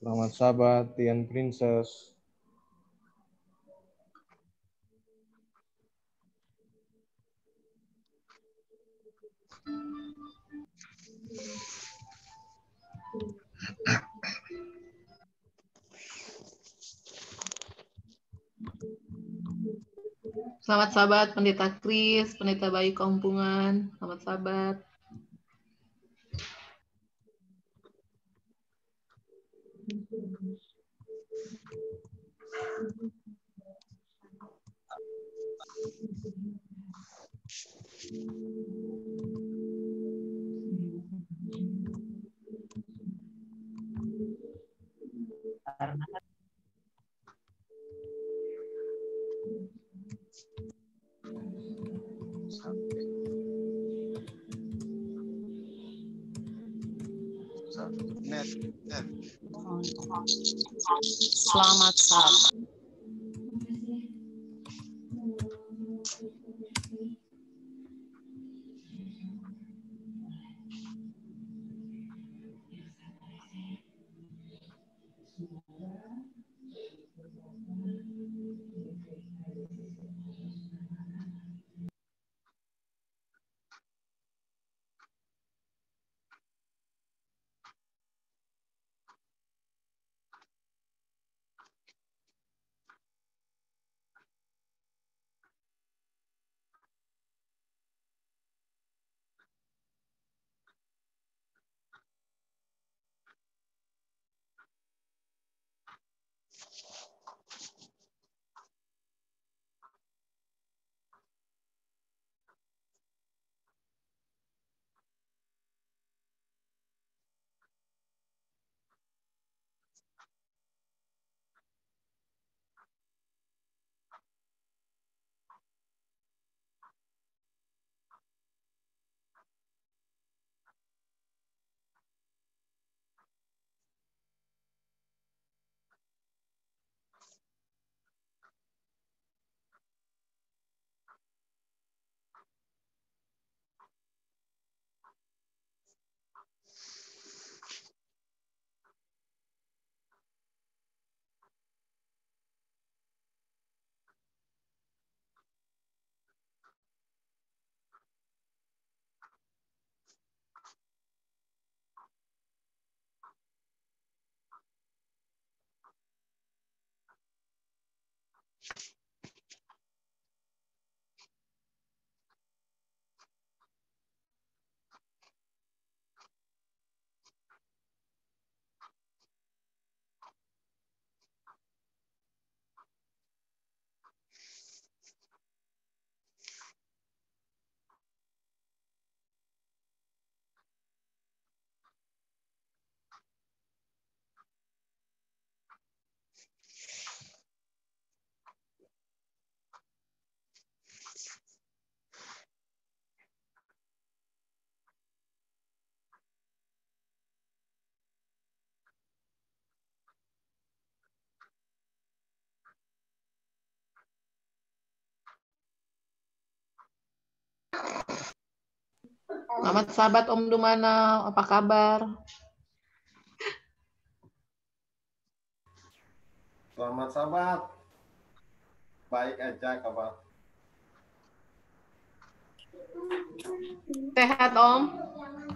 Selamat sahabat Tian Princess. Selamat sahabat Pendeta Kris, Pendeta Bayu Kampungan. Selamat sahabat. Selamat sahabat. Selamat sahabat Om Dumana, apa kabar? Selamat sahabat. Baik aja kabar. Sehat Om?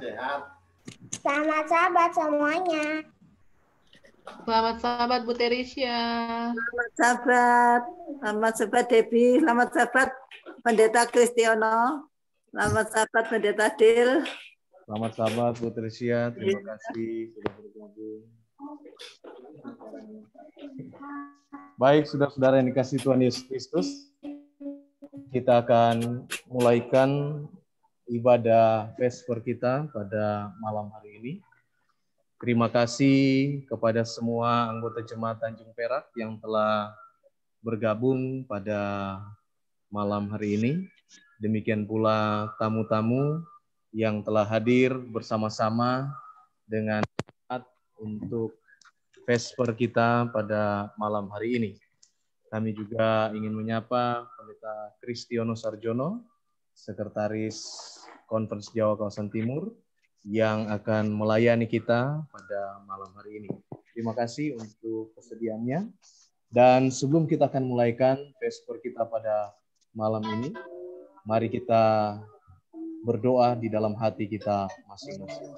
Sehat. Selamat sahabat semuanya. Selamat sahabat Bu Teresia. Selamat sahabat. Selamat sahabat Debbie. Selamat sahabat Pendeta Kristiono. Selamat sahabat Pendeta Dil. Selamat sahabat Bu Teresia. Terima kasih sudah bergabung. Baik, saudara-saudara yang dikasihi Tuhan Yesus Kristus, kita akan mulaikan ibadah Vesper kita pada malam hari ini. Terima kasih kepada semua anggota Jemaat Tanjung Perak yang telah bergabung pada malam hari ini. Demikian pula tamu-tamu yang telah hadir bersama-sama dengan untuk Vesper kita pada malam hari ini. Kami juga ingin menyapa Pendeta Kristiono Sarjono, Sekretaris Konferensi Jawa Kawasan Timur, yang akan melayani kita pada malam hari ini. Terima kasih untuk kesediaannya. Dan sebelum kita akan mulaikan Vesper kita pada malam ini, mari kita berdoa di dalam hati kita masing-masing.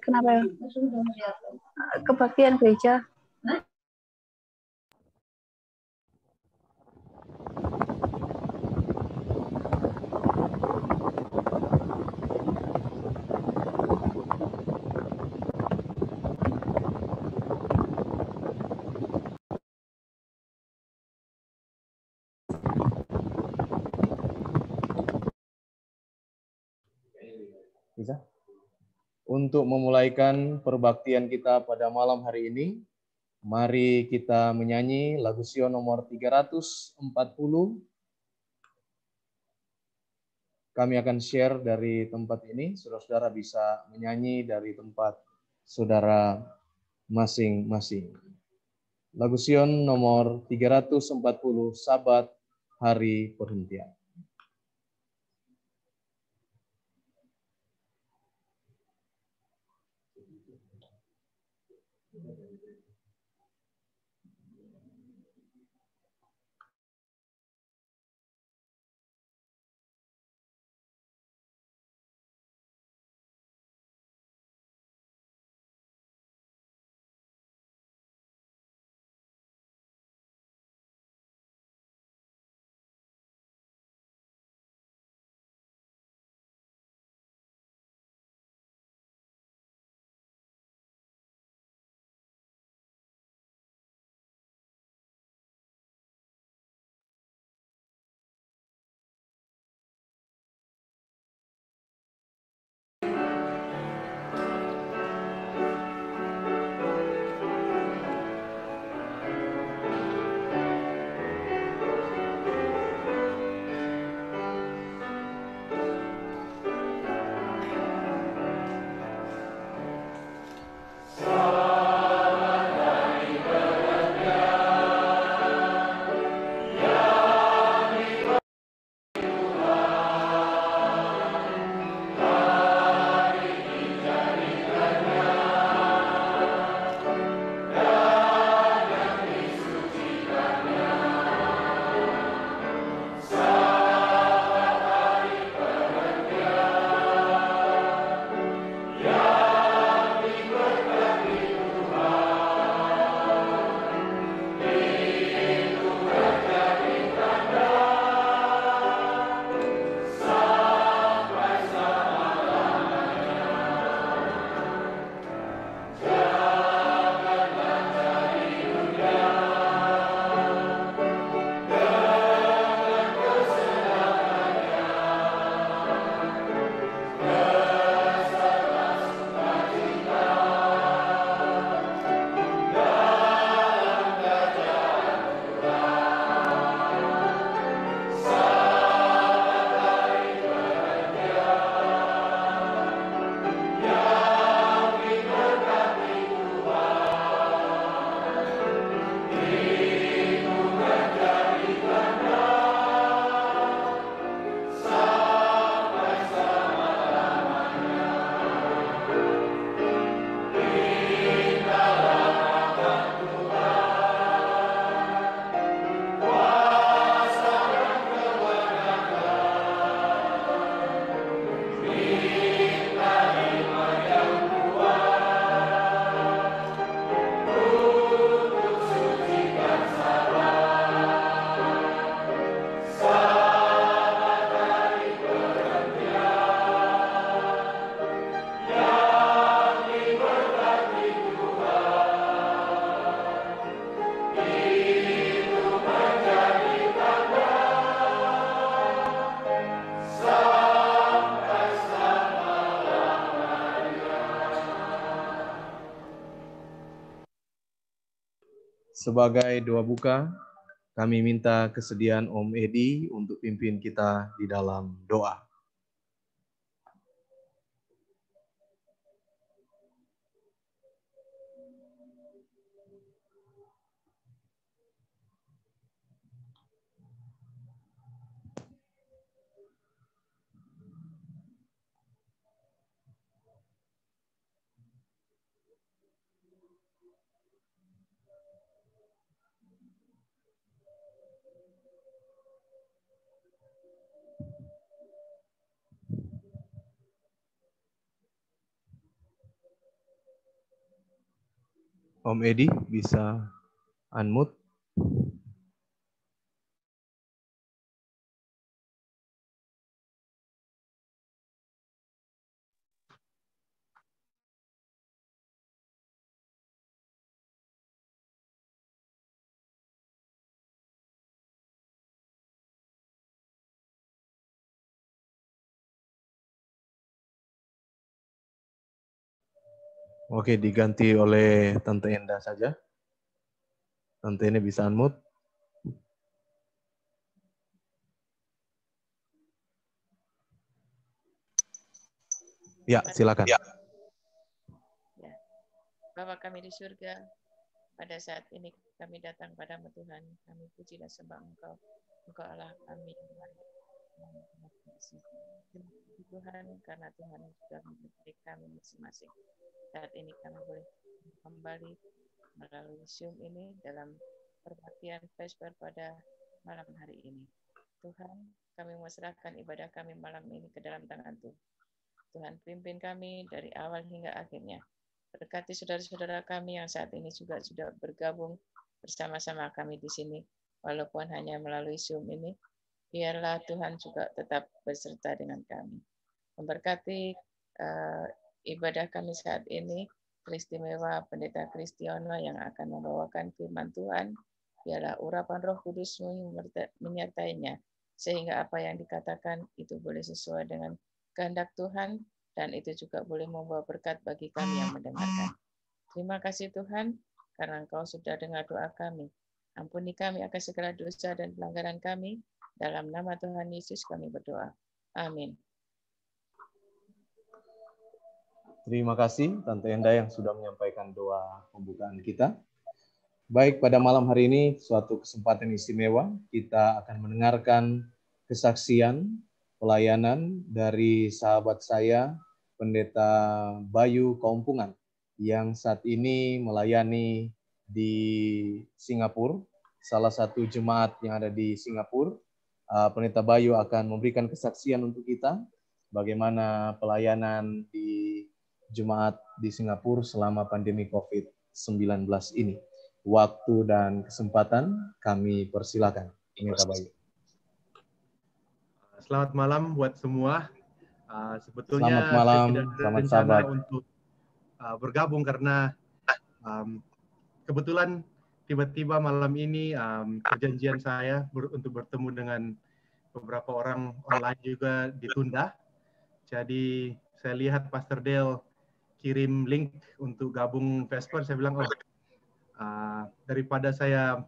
Kenapa ya? Kebaktian gereja. Bisa? Untuk memulaikan perbaktian kita pada malam hari ini, mari kita menyanyi lagu Sion nomor 340. Kami akan share dari tempat ini, saudara-saudara bisa menyanyi dari tempat saudara masing-masing. Lagu Sion nomor 340, Sabat Hari Perhentian. Sebagai doa buka, kami minta kesediaan Om Edi untuk pimpin kita di dalam doa. Om Edi bisa unmute. Oke, diganti oleh Tante Enda saja. Tante ini bisa unmute. Ya, silakan. Ya. Bapa kami di surga, pada saat ini kami datang padamu Tuhan, kami puji dan sembah Engkau. Engkau Allah kami. Terima kasih Tuhan, karena Tuhan sudah memberi kami masing-masing. Saat ini kami boleh kembali melalui Zoom ini dalam perbaktian Vesper pada malam hari ini. Tuhan, kami menyerahkan ibadah kami malam ini ke dalam tangan Tuhan. Tuhan pimpin kami dari awal hingga akhirnya. Berkati saudara-saudara kami yang saat ini juga sudah bergabung bersama-sama kami di sini, walaupun hanya melalui Zoom ini. Biarlah Tuhan juga tetap beserta dengan kami. Memberkati ibadah kami saat ini, teristimewa Pendeta Kristiono yang akan membawakan firman Tuhan. Biarlah urapan Roh Kudus menyertainya, sehingga apa yang dikatakan itu boleh sesuai dengan kehendak Tuhan, dan itu juga boleh membawa berkat bagi kami yang mendengarkan. Terima kasih Tuhan, karena Engkau sudah dengar doa kami. Ampuni kami akan segala dosa dan pelanggaran kami. Dalam nama Tuhan Yesus kami berdoa. Amin. Terima kasih Tante Enda yang sudah menyampaikan doa pembukaan kita. Baik, pada malam hari ini suatu kesempatan istimewa, kita akan mendengarkan kesaksian pelayanan dari sahabat saya, Pendeta Bayu Kaumpungan, yang saat ini melayani di Singapura, salah satu jemaat yang ada di Singapura. Pendeta Bayu akan memberikan kesaksian untuk kita, bagaimana pelayanan di jemaat di Singapura selama pandemi COVID-19 ini. Waktu dan kesempatan kami persilakan. Pendeta Bayu. Selamat malam buat semua. Sebetulnya selamat malam, saya tidak ada rencana untuk bergabung karena kebetulan tiba-tiba malam ini perjanjian saya untuk bertemu dengan beberapa orang online juga ditunda. Jadi saya lihat Pastor Dale kirim link untuk gabung Vesper. Saya bilang, daripada saya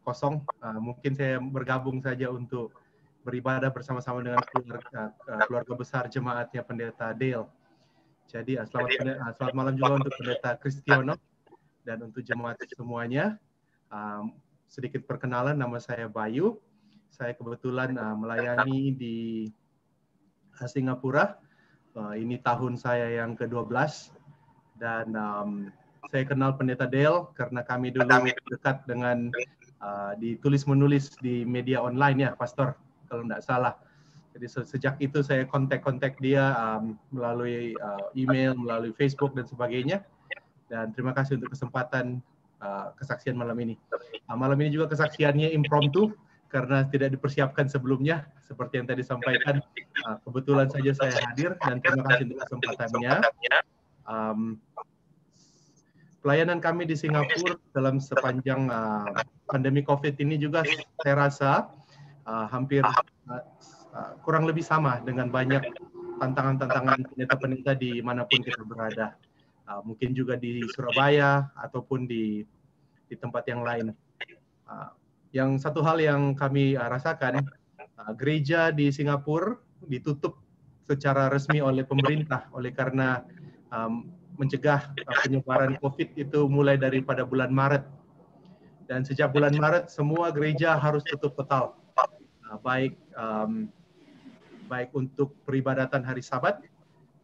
kosong, mungkin saya bergabung saja untuk beribadah bersama-sama dengan keluarga besar jemaatnya Pendeta Dale. Jadi selamat malam juga untuk Pendeta Kristiono dan untuk jemaat semuanya. Sedikit perkenalan, nama saya Bayu. Saya kebetulan melayani di Singapura. Ini tahun saya yang ke-12. Dan saya kenal Pendeta Dale karena kami dulu dekat dengan ditulis-menulis di media online ya, Pastor, kalau tidak salah. Jadi sejak itu saya kontak dia melalui email, melalui Facebook dan sebagainya. Dan terima kasih untuk kesempatan kesaksian malam ini. Malam ini juga kesaksiannya impromptu karena tidak dipersiapkan sebelumnya, seperti yang tadi disampaikan. Kebetulan saja saya hadir dan terima kasih untuk kesempatannya. Pelayanan kami di Singapura dalam sepanjang pandemi COVID ini juga saya rasa hampir kurang lebih sama dengan banyak tantangan-tantangan pendeta-pendeta di manapun kita berada. Mungkin juga di Surabaya ataupun di di tempat yang lain. Yang satu hal yang kami rasakan, gereja di Singapura ditutup secara resmi oleh pemerintah oleh karena mencegah penyebaran COVID itu mulai daripada bulan Maret. Dan sejak bulan Maret semua gereja harus tutup total, baik untuk peribadatan hari Sabat,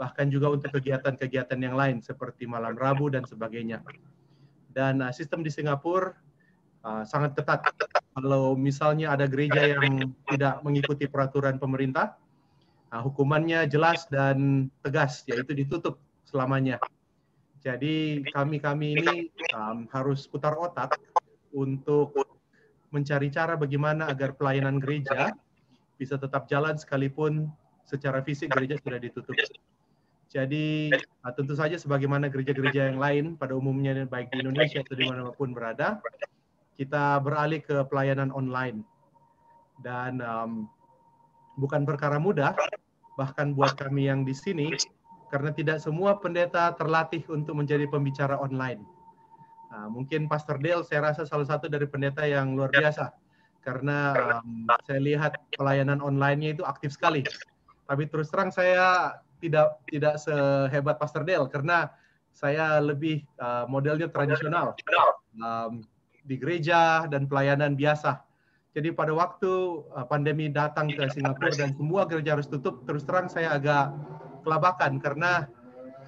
bahkan juga untuk kegiatan-kegiatan yang lain seperti malam Rabu dan sebagainya. Dan sistem di Singapura sangat ketat. Kalau misalnya ada gereja yang tidak mengikuti peraturan pemerintah, hukumannya jelas dan tegas, yaitu ditutup selamanya. Jadi kami ini harus putar otak untuk mencari cara bagaimana agar pelayanan gereja bisa tetap jalan sekalipun secara fisik gereja sudah ditutup. Jadi tentu saja sebagaimana gereja-gereja yang lain pada umumnya baik di Indonesia atau dimanapun berada, kita beralih ke pelayanan online. Dan bukan perkara mudah, bahkan buat kami yang di sini, karena tidak semua pendeta terlatih untuk menjadi pembicara online. Mungkin Pastor Dale saya rasa salah satu dari pendeta yang luar biasa, karena saya lihat pelayanan online-nya itu aktif sekali. Tapi terus terang saya tidak sehebat Pastor Dale, karena saya lebih modelnya tradisional di gereja dan pelayanan biasa. Jadi pada waktu pandemi datang ke Singapura dan semua gereja harus tutup, terus terang saya agak kelabakan karena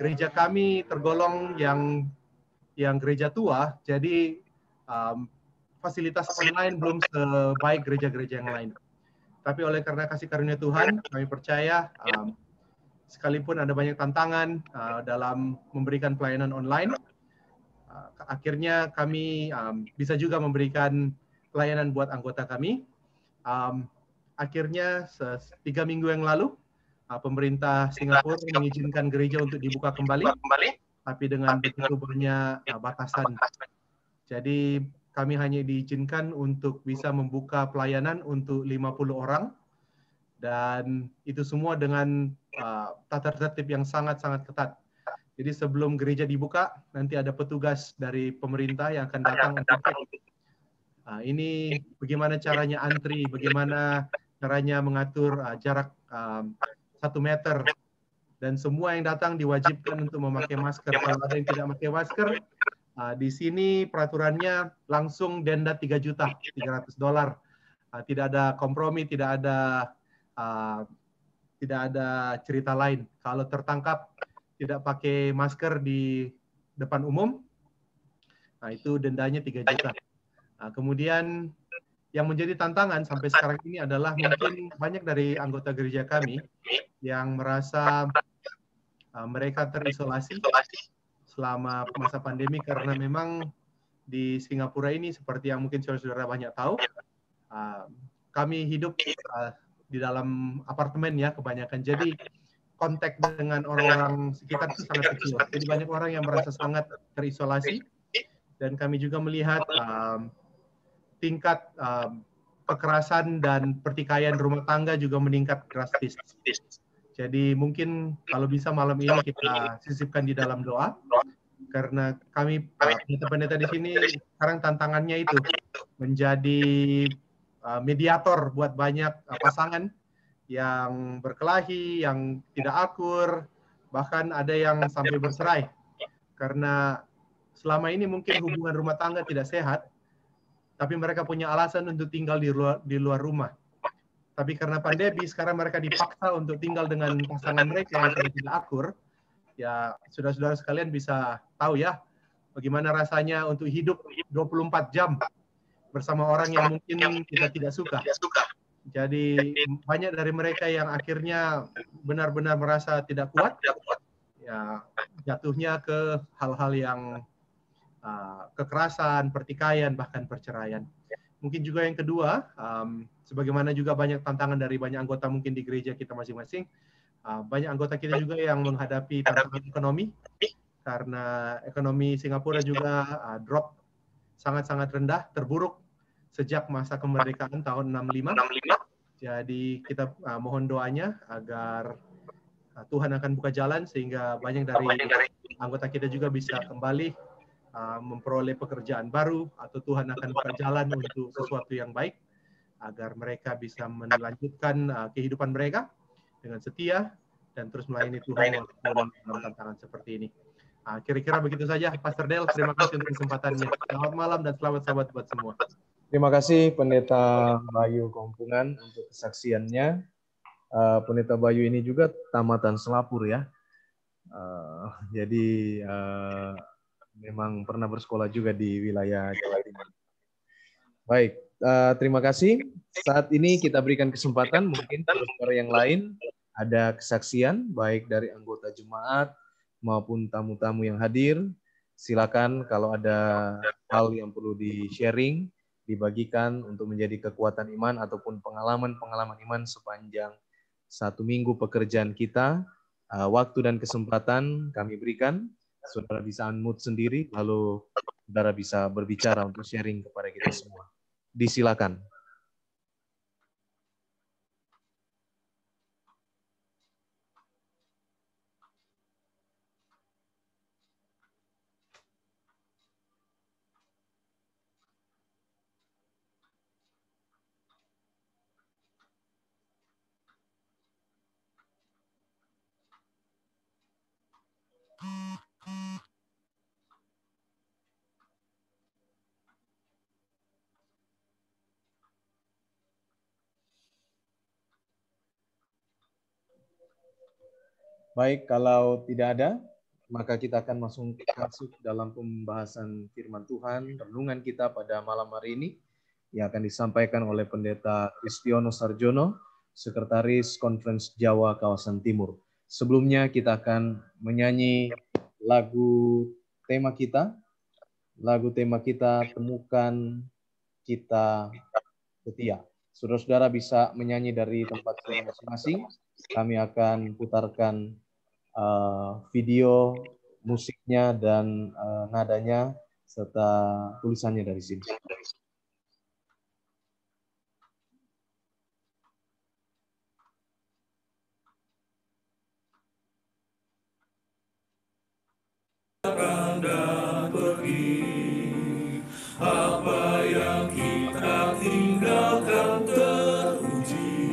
gereja kami tergolong yang gereja tua, jadi fasilitas online belum sebaik gereja-gereja yang lain. Tapi oleh karena kasih karunia Tuhan, kami percaya sekalipun ada banyak tantangan dalam memberikan pelayanan online, akhirnya kami bisa juga memberikan pelayanan buat anggota kami. Akhirnya 3 minggu yang lalu, pemerintah Singapura mengizinkan gereja untuk dibuka kembali, tapi dengan begitu banyak batasan. Jadi kami hanya diizinkan untuk bisa membuka pelayanan untuk 50 orang, dan itu semua dengan tata tertib yang sangat-sangat ketat. Jadi sebelum gereja dibuka, nanti ada petugas dari pemerintah yang akan datang untuk cek. Ini bagaimana caranya antri, bagaimana caranya mengatur jarak 1 meter, dan semua yang datang diwajibkan untuk memakai masker. Kalau ada yang tidak memakai masker, di sini peraturannya langsung denda $3.300.000. Tidak ada kompromi, tidak ada cerita lain. Kalau tertangkap tidak pakai masker di depan umum, itu dendanya 3 juta. Kemudian yang menjadi tantangan sampai sekarang ini adalah mungkin banyak dari anggota gereja kami yang merasa mereka terisolasi selama masa pandemi, karena memang di Singapura ini seperti yang mungkin saudara-saudara banyak tahu, kami hidup di dalam apartemen ya kebanyakan. Jadi kontak dengan orang-orang sekitar itu sangat kecil. Jadi banyak orang yang merasa sangat terisolasi, dan kami juga melihat tingkat kekerasan dan pertikaian rumah tangga juga meningkat drastis. Jadi mungkin kalau bisa malam ini kita sisipkan di dalam doa, karena kami pendeta-pendeta di sini sekarang tantangannya itu menjadi mediator buat banyak pasangan yang berkelahi, yang tidak akur, bahkan ada yang sampai bercerai. Karena selama ini mungkin hubungan rumah tangga tidak sehat, tapi mereka punya alasan untuk tinggal di luar rumah. Tapi karena pandemi, sekarang mereka dipaksa untuk tinggal dengan pasangan mereka yang sudah tidak akur. Ya, saudara-saudara sekalian bisa tahu ya, bagaimana rasanya untuk hidup 24 jam bersama orang yang mungkin kita tidak suka. Jadi banyak dari mereka yang akhirnya benar-benar merasa tidak kuat, ya jatuhnya ke hal-hal yang kekerasan, pertikaian, bahkan perceraian. Mungkin juga yang kedua, sebagaimana juga banyak tantangan dari banyak anggota mungkin di gereja kita masing-masing, banyak anggota kita juga yang menghadapi tantangan ekonomi, karena ekonomi Singapura juga drop sangat-sangat rendah, terburuk sejak masa kemerdekaan tahun 65. Jadi kita mohon doanya agar Tuhan akan buka jalan sehingga banyak dari anggota kita juga bisa kembali memperoleh pekerjaan baru, atau Tuhan akan buka jalan untuk sesuatu yang baik agar mereka bisa melanjutkan kehidupan mereka dengan setia dan terus melayani Tuhan dalam tantangan seperti ini. Kira-kira begitu saja, Pastor Del. Terima kasih untuk kesempatannya. Selamat malam dan selamat sahabat buat semua. Terima kasih Pendeta Bayu Kompungan untuk kesaksiannya. Pendeta Bayu ini juga tamatan Selapur ya. Jadi memang pernah bersekolah juga di wilayah Jawa Timur. Baik, terima kasih. Saat ini kita berikan kesempatan mungkin saudara yang lain ada kesaksian baik dari anggota jemaat maupun tamu-tamu yang hadir. Silakan kalau ada hal yang perlu di-sharing, dibagikan untuk menjadi kekuatan iman ataupun pengalaman-pengalaman iman sepanjang 1 minggu pekerjaan kita. Waktu dan kesempatan kami berikan. Saudara bisa unmute sendiri, lalu saudara bisa berbicara untuk sharing kepada kita semua. Disilakan. Baik, kalau tidak ada, maka kita akan masuk dalam pembahasan firman Tuhan, renungan kita pada malam hari ini, yang akan disampaikan oleh Pendeta Kristiono Sarjono, Sekretaris Konferensi Jawa Kawasan Timur. Sebelumnya kita akan menyanyi lagu tema kita. Lagu tema kita, Temukan Kita Setia. Saudara-saudara bisa menyanyi dari tempat masing-masing. Kami akan putarkan video musiknya dan nadanya serta tulisannya dari sini. Apa yang kita tinggalkan teruji,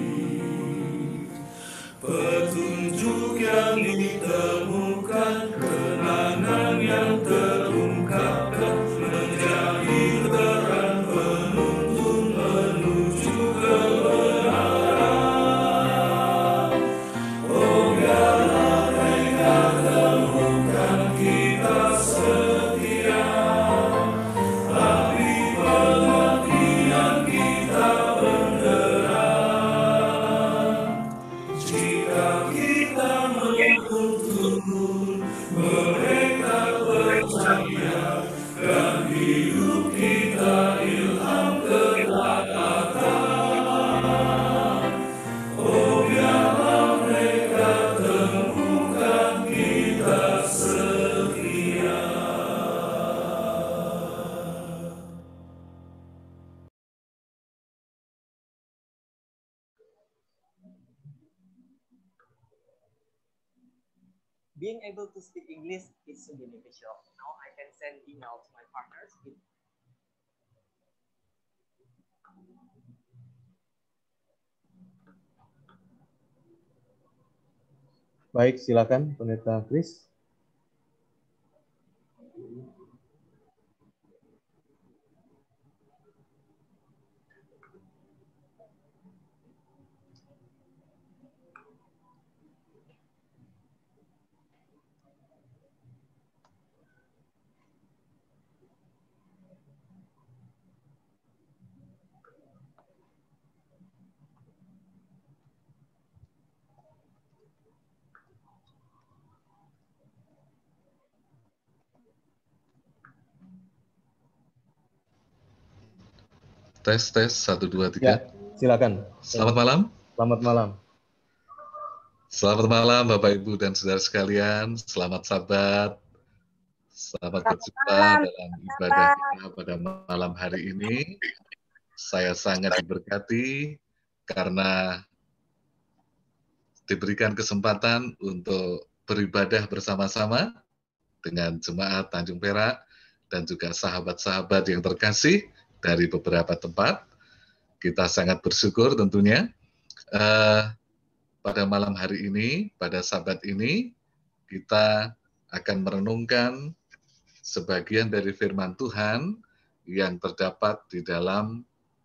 petunjuk yang ditemukan, kenangan yang terungkapkan, menjadi terang penuntun menuju kebenaran. Oh biarlah mereka temukan kita setia. Being able to speak English is so beneficial. Now I can send email to my partners. Baik, silakan Pendeta Kris. Tes, 1, 2, 3. Ya, silakan. Selamat malam. Selamat malam. Selamat malam Bapak Ibu dan saudara sekalian. Selamat Sabat. Selamat berjumpa dalam ibadah kita pada malam hari ini. Saya sangat diberkati karena diberikan kesempatan untuk beribadah bersama-sama dengan Jemaat Tanjung Perak dan juga sahabat-sahabat yang terkasih dari beberapa tempat. Kita sangat bersyukur tentunya pada malam hari ini, pada Sabat ini, kita akan merenungkan sebagian dari firman Tuhan yang terdapat di dalam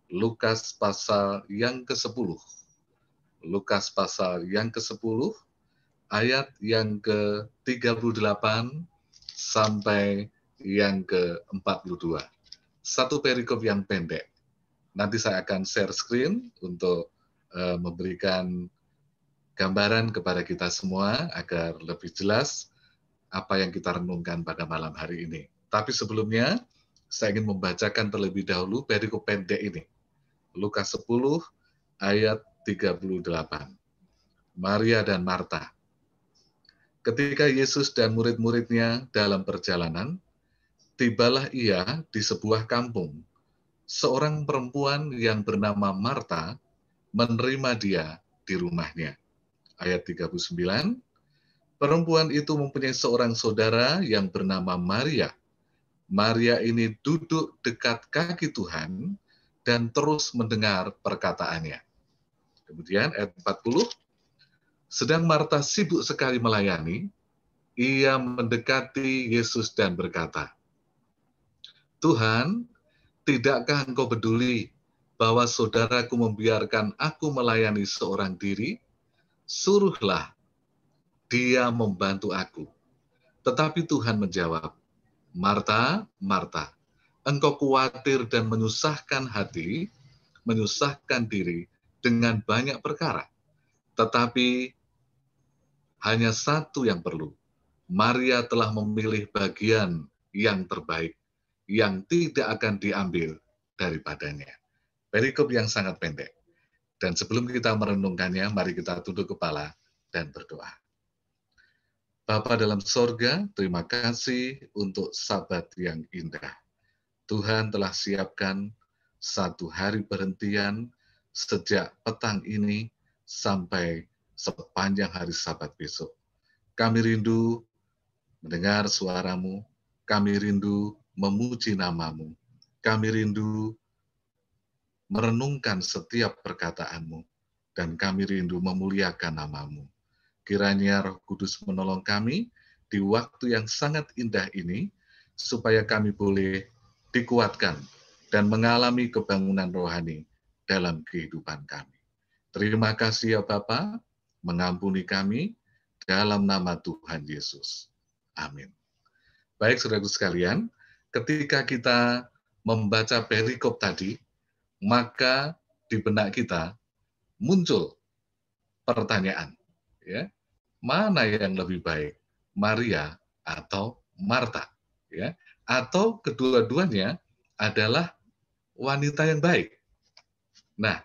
Lukas pasal yang ke-10. Lukas pasal yang ke-10, ayat yang ke-38 sampai yang ke-42. Satu perikop yang pendek. Nanti saya akan share screen untuk memberikan gambaran kepada kita semua agar lebih jelas apa yang kita renungkan pada malam hari ini. Tapi sebelumnya, saya ingin membacakan terlebih dahulu perikop pendek ini. Lukas 10 ayat 38. Maria dan Marta. Ketika Yesus dan murid-muridnya dalam perjalanan, tibalah ia di sebuah kampung. Seorang perempuan yang bernama Marta menerima dia di rumahnya. Ayat 39, perempuan itu mempunyai seorang saudara yang bernama Maria. Maria ini duduk dekat kaki Tuhan dan terus mendengar perkataannya. Kemudian ayat 40, sedang Marta sibuk sekali melayani, ia mendekati Yesus dan berkata, Tuhan, tidakkah engkau peduli bahwa saudaraku membiarkan aku melayani seorang diri? Suruhlah dia membantu aku. Tetapi Tuhan menjawab, Marta, Marta, engkau khawatir dan menyusahkan hati, menyusahkan diri dengan banyak perkara. Tetapi hanya satu yang perlu. Maria telah memilih bagian yang terbaik, yang tidak akan diambil daripadanya. Perikop yang sangat pendek. Dan sebelum kita merenungkannya, mari kita tunduk kepala dan berdoa. Bapa dalam sorga, terima kasih untuk Sabat yang indah. Tuhan telah siapkan satu hari perhentian sejak petang ini sampai sepanjang hari Sabat besok. Kami rindu mendengar suaramu, kami rindu memuji namamu, kami rindu merenungkan setiap perkataanmu, dan kami rindu memuliakan namamu. Kiranya Roh Kudus menolong kami di waktu yang sangat indah ini, supaya kami boleh dikuatkan dan mengalami kebangunan rohani dalam kehidupan kami. Terima kasih ya Bapa, mengampuni kami dalam nama Tuhan Yesus. Amin. Baik saudaraku sekalian, ketika kita membaca perikop tadi, maka di benak kita muncul pertanyaan, ya, mana yang lebih baik, Maria atau Marta, ya, atau kedua-duanya adalah wanita yang baik. Nah,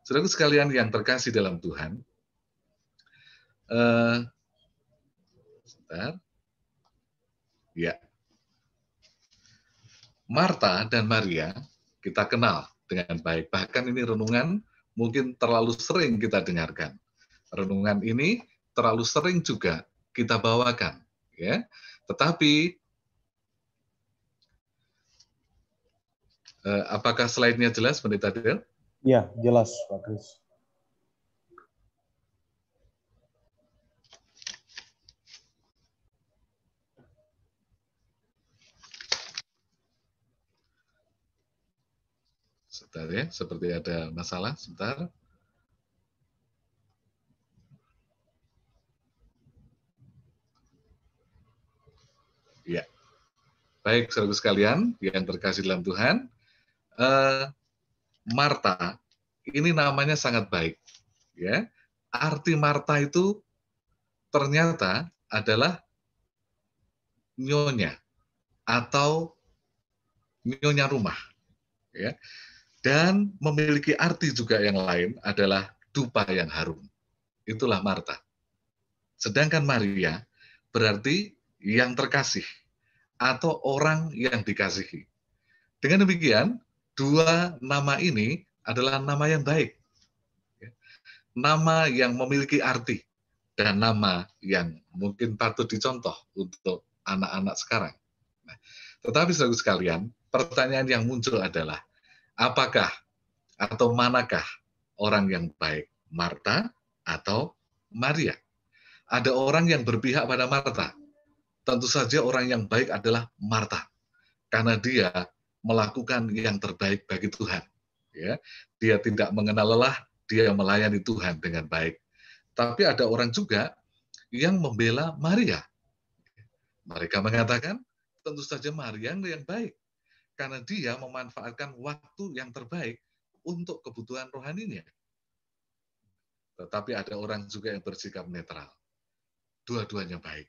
saudaraku sekalian yang terkasih dalam Tuhan, sebentar, ya, Marta dan Maria kita kenal dengan baik. Bahkan ini renungan mungkin terlalu sering kita dengarkan. Renungan ini terlalu sering juga kita bawakan, ya. Tetapi apakah slide-nya jelas, Pendeta Del? Ya, jelas, Pak Kris. Sebentar ya, seperti ada masalah, sebentar. Ya, baik saudara sekalian yang terkasih dalam Tuhan, Marta ini namanya sangat baik, ya. Arti Marta itu ternyata adalah nyonya atau nyonya rumah, ya. Dan memiliki arti juga yang lain adalah dupa yang harum. Itulah Marta. Sedangkan Maria berarti yang terkasih atau orang yang dikasihi. Dengan demikian, dua nama ini adalah nama yang baik. Nama yang memiliki arti dan nama yang mungkin patut dicontoh untuk anak-anak sekarang. Nah, Tetapi saudara sekalian, pertanyaan yang muncul adalah, apakah atau manakah orang yang baik, Marta atau Maria? Ada orang yang berpihak pada Marta. Tentu saja orang yang baik adalah Marta, karena dia melakukan yang terbaik bagi Tuhan. Ya, dia tidak mengenal lelah, dia melayani Tuhan dengan baik. Tapi ada orang juga yang membela Maria. Mereka mengatakan, tentu saja Maria yang baik, karena dia memanfaatkan waktu yang terbaik untuk kebutuhan rohaninya. Tetapi ada orang juga yang bersikap netral. Dua-duanya baik.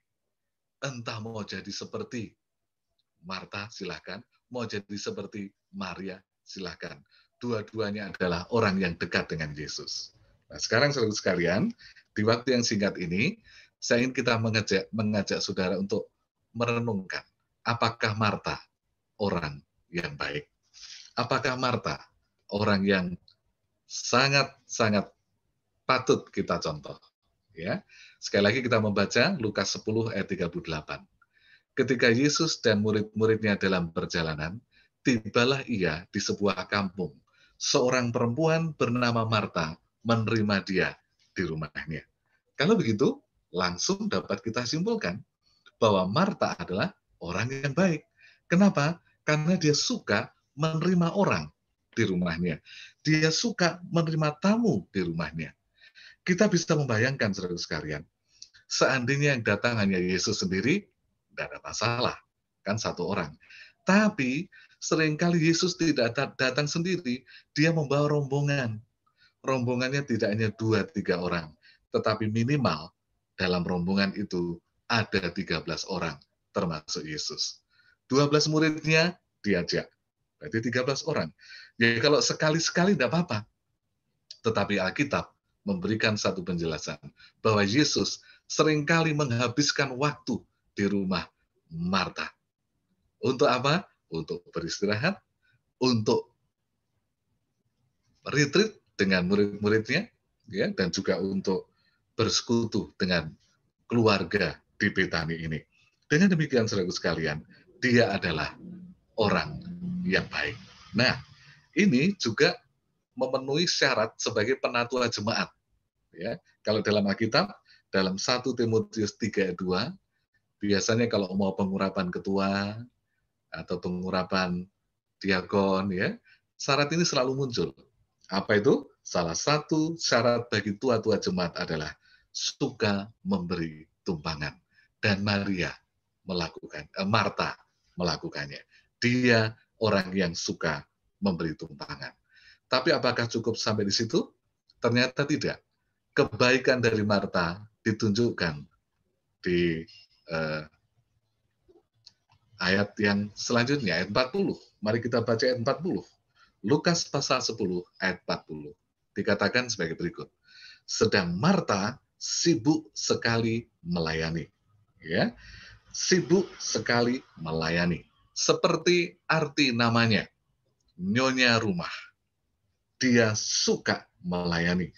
Entah mau jadi seperti Marta, silakan. Mau jadi seperti Maria, silakan. Dua-duanya adalah orang yang dekat dengan Yesus. Nah, sekarang saudara sekalian, di waktu yang singkat ini, saya ingin kita mengajak saudara untuk merenungkan, apakah Marta orang yang baik? Apakah Marta orang yang sangat-sangat patut kita contoh? Ya, sekali lagi kita membaca Lukas 10 ayat 38. Ketika Yesus dan murid-muridnya dalam perjalanan, tibalah ia di sebuah kampung. Seorang perempuan bernama Marta menerima dia di rumahnya. Kalau begitu, langsung dapat kita simpulkan bahwa Marta adalah orang yang baik. Kenapa? Karena dia suka menerima orang di rumahnya. Dia suka menerima tamu di rumahnya. Kita bisa membayangkan, saudara sekalian, seandainya yang datang hanya Yesus sendiri, tidak ada masalah, kan satu orang. Tapi seringkali Yesus tidak datang sendiri, dia membawa rombongan. Rombongannya tidak hanya 2-3 orang, tetapi minimal dalam rombongan itu ada 13 orang, termasuk Yesus. 12 muridnya diajak, berarti 13 orang. Ya kalau sekali-sekali tidak apa-apa. Tetapi Alkitab memberikan satu penjelasan, bahwa Yesus seringkali menghabiskan waktu di rumah Marta. Untuk apa? Untuk beristirahat, untuk retreat dengan murid-muridnya, ya, dan juga untuk bersekutu dengan keluarga di Betani ini. Dengan demikian, saudara sekalian, dia adalah orang yang baik. Nah, ini juga memenuhi syarat sebagai penatua jemaat. Ya, kalau dalam Alkitab, dalam 1 Timotius 3 ayat 2, biasanya kalau mau pengurapan ketua atau pengurapan diakon, ya, syarat ini selalu muncul. Apa itu? Salah satu syarat bagi tua-tua jemaat adalah suka memberi tumpangan. Dan Marta melakukannya. Dia orang yang suka memberi tumpangan. Tapi apakah cukup sampai di situ? Ternyata tidak. Kebaikan dari Marta ditunjukkan di ayat yang selanjutnya, ayat 40. Mari kita baca ayat 40. Lukas pasal 10 ayat 40. Dikatakan sebagai berikut. Sedang Marta sibuk sekali melayani. Ya, sibuk sekali melayani. Seperti arti namanya, nyonya rumah. Dia suka melayani.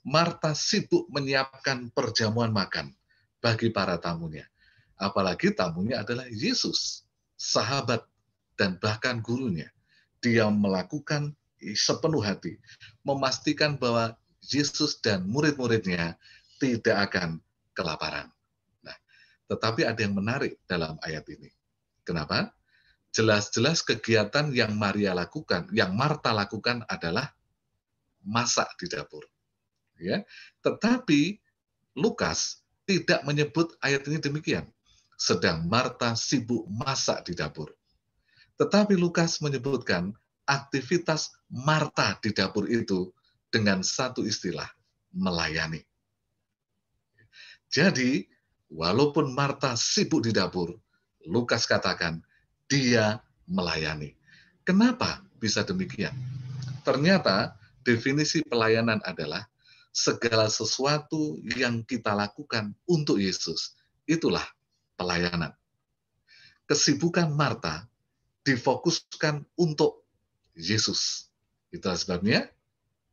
Marta sibuk menyiapkan perjamuan makan bagi para tamunya. Apalagi tamunya adalah Yesus, sahabat, dan bahkan gurunya. Dia melakukan sepenuh hati, memastikan bahwa Yesus dan murid-muridnya tidak akan kelaparan. Nah, tetapi ada yang menarik dalam ayat ini. Kenapa? Jelas-jelas kegiatan yang Marta lakukan adalah masak di dapur. Ya, tetapi Lukas tidak menyebut ayat ini demikian. Sedang Marta sibuk masak di dapur. Tetapi Lukas menyebutkan aktivitas Marta di dapur itu dengan satu istilah, melayani. Jadi, walaupun Marta sibuk di dapur, Lukas katakan dia melayani. Kenapa bisa demikian? Ternyata definisi pelayanan adalah segala sesuatu yang kita lakukan untuk Yesus, itulah pelayanan. Kesibukan Marta difokuskan untuk Yesus. Itulah sebabnya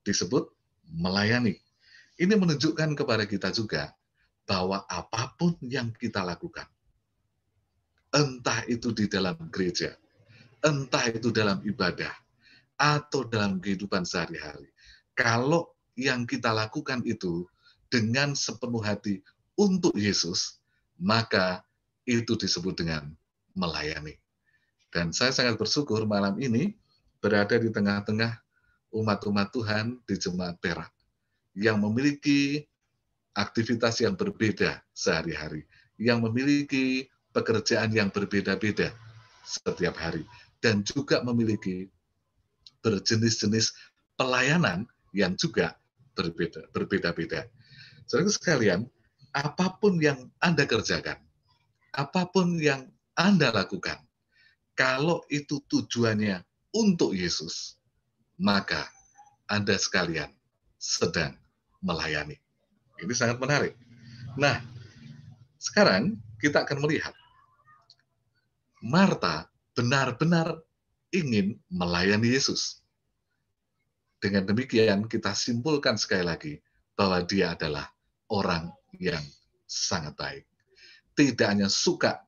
disebut melayani. Ini menunjukkan kepada kita juga bahwa apapun yang kita lakukan, entah itu di dalam gereja, entah itu dalam ibadah, atau dalam kehidupan sehari-hari. Kalau yang kita lakukan itu dengan sepenuh hati untuk Yesus, maka itu disebut dengan melayani. Dan saya sangat bersyukur malam ini berada di tengah-tengah umat-umat Tuhan di Jemaat Perak yang memiliki aktivitas yang berbeda sehari-hari, yang memiliki pekerjaan yang berbeda-beda setiap hari, dan juga memiliki berjenis-jenis pelayanan yang juga berbeda-beda. Saudara sekalian, apapun yang Anda kerjakan, apapun yang Anda lakukan, kalau itu tujuannya untuk Yesus, maka Anda sekalian sedang melayani. Ini sangat menarik. Nah, sekarang kita akan melihat Marta benar-benar ingin melayani Yesus. Dengan demikian kita simpulkan sekali lagi bahwa dia adalah orang yang sangat baik. Tidak hanya suka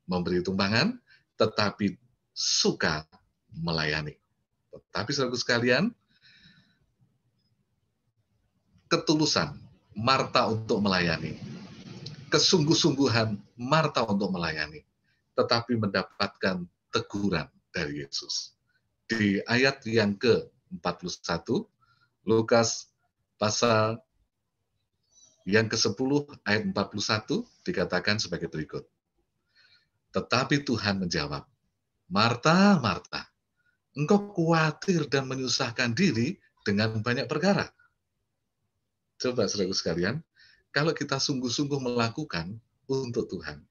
memberi tumpangan, tetapi suka melayani. Tetapi saudara sekalian, ketulusan Marta untuk melayani, kesungguh-sungguhan Marta untuk melayani, tetapi mendapatkan teguran dari Yesus. Di ayat yang ke-41, Lukas pasal yang ke-10 ayat 41 dikatakan sebagai berikut. Tetapi Tuhan menjawab, Marta, Marta, engkau khawatir dan menyusahkan diri dengan banyak perkara. Coba saudaraku sekalian, kalau kita sungguh-sungguh melakukan untuk Tuhan,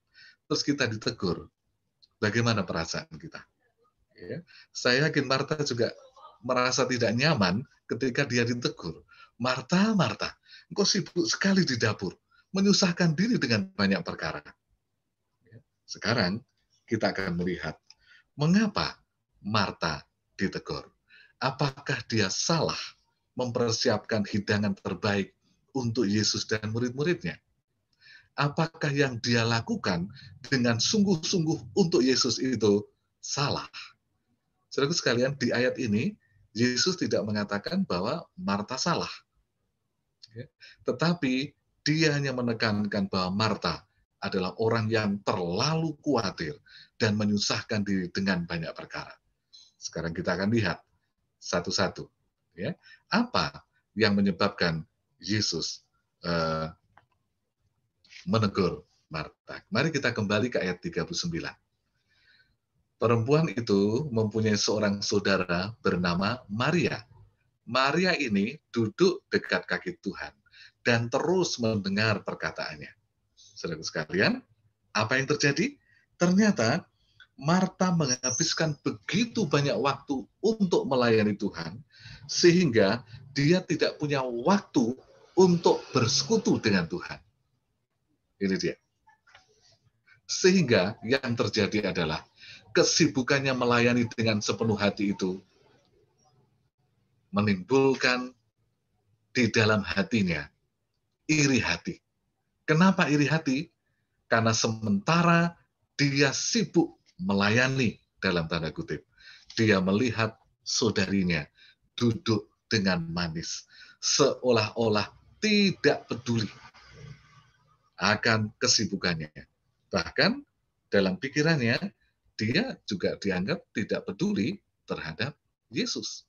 terus kita ditegur, bagaimana perasaan kita? Ya, saya yakin Marta juga merasa tidak nyaman ketika dia ditegur. Marta, Marta, engkau sibuk sekali di dapur, menyusahkan diri dengan banyak perkara. Sekarang kita akan melihat mengapa Marta ditegur. Apakah dia salah mempersiapkan hidangan terbaik untuk Yesus dan murid-muridnya? Apakah yang dia lakukan dengan sungguh-sungguh untuk Yesus itu salah? Saudaraku sekalian, di ayat ini Yesus tidak mengatakan bahwa Marta salah. Tetapi dia hanya menekankan bahwa Marta adalah orang yang terlalu khawatir dan menyusahkan diri dengan banyak perkara. Sekarang kita akan lihat satu-satu. Ya, apa yang menyebabkan Yesus menegur Marta? Mari kita kembali ke ayat 39. Perempuan itu mempunyai seorang saudara bernama Maria. Maria ini duduk dekat kaki Tuhan dan terus mendengar perkataannya. Saudara sekalian, apa yang terjadi? Ternyata Marta menghabiskan begitu banyak waktu untuk melayani Tuhan, sehingga dia tidak punya waktu untuk bersekutu dengan Tuhan. Ini dia. Sehingga yang terjadi adalah kesibukannya melayani dengan sepenuh hati itu menimbulkan di dalam hatinya iri hati. Kenapa iri hati? Karena sementara dia sibuk melayani dalam tanda kutip, dia melihat saudarinya duduk dengan manis, seolah-olah tidak peduli akan kesibukannya. Bahkan dalam pikirannya, dia juga dianggap tidak peduli terhadap Yesus.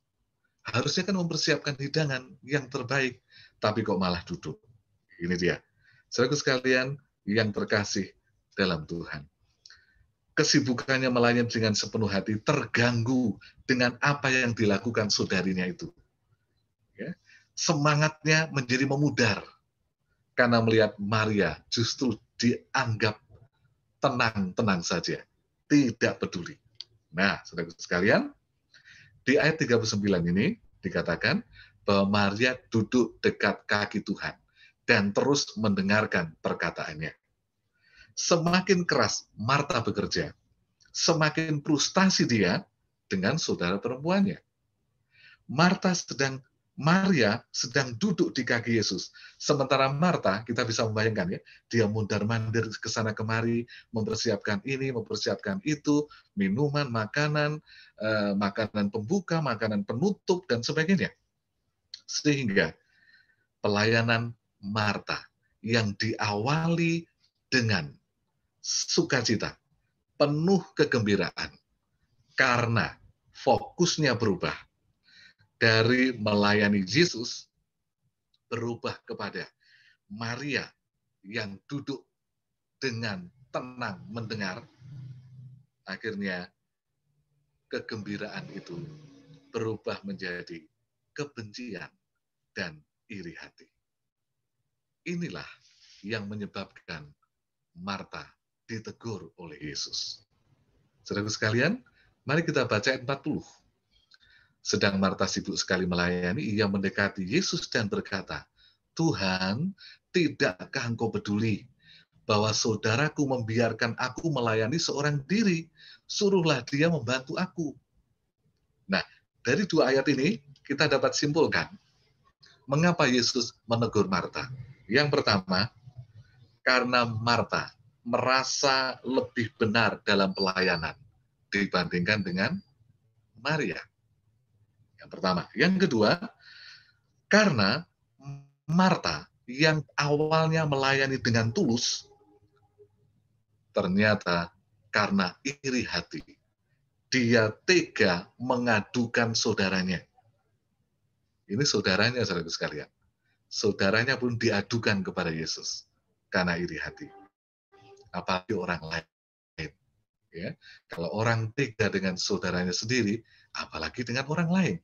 Harusnya kan mempersiapkan hidangan yang terbaik, tapi kok malah duduk. Ini dia. Saudaraku sekalian yang terkasih dalam Tuhan. Kesibukannya melayani dengan sepenuh hati terganggu dengan apa yang dilakukan saudarinya itu. Ya. Semangatnya menjadi memudar karena melihat Maria justru dianggap tenang-tenang saja, tidak peduli. Nah, saudara sekalian, di ayat 39 ini dikatakan bahwa Maria duduk dekat kaki Tuhan dan terus mendengarkan perkataannya. Semakin keras Marta bekerja, semakin frustasi dia dengan saudara perempuannya. Marta sedang Maria sedang duduk di kaki Yesus. Sementara Marta, kita bisa membayangkan ya, dia mundar-mandir ke sana kemari, mempersiapkan ini, mempersiapkan itu, minuman, makanan, makanan pembuka, makanan penutup, dan sebagainya. Sehingga pelayanan Marta yang diawali dengan sukacita, penuh kegembiraan, karena fokusnya berubah dari melayani Yesus berubah kepada Maria yang duduk dengan tenang mendengar. Akhirnya kegembiraan itu berubah menjadi kebencian dan iri hati. Inilah yang menyebabkan Marta ditegur oleh Yesus. Saudara sekalian, mari kita baca ayat 40. Sedang Marta sibuk sekali melayani, ia mendekati Yesus dan berkata, Tuhan, tidakkah engkau peduli bahwa saudaraku membiarkan aku melayani seorang diri? Suruhlah dia membantu aku. Nah, dari dua ayat ini kita dapat simpulkan mengapa Yesus menegur Marta. Yang pertama, karena Marta merasa lebih benar dalam pelayanan dibandingkan dengan Maria. Yang pertama. Yang kedua, karena Marta yang awalnya melayani dengan tulus, ternyata karena iri hati, dia tega mengadukan saudaranya. Ini saudaranya, saudara sekalian. Saudaranya pun diadukan kepada Yesus karena iri hati. Apalagi orang lain. Ya, kalau orang tega dengan saudaranya sendiri, apalagi dengan orang lain.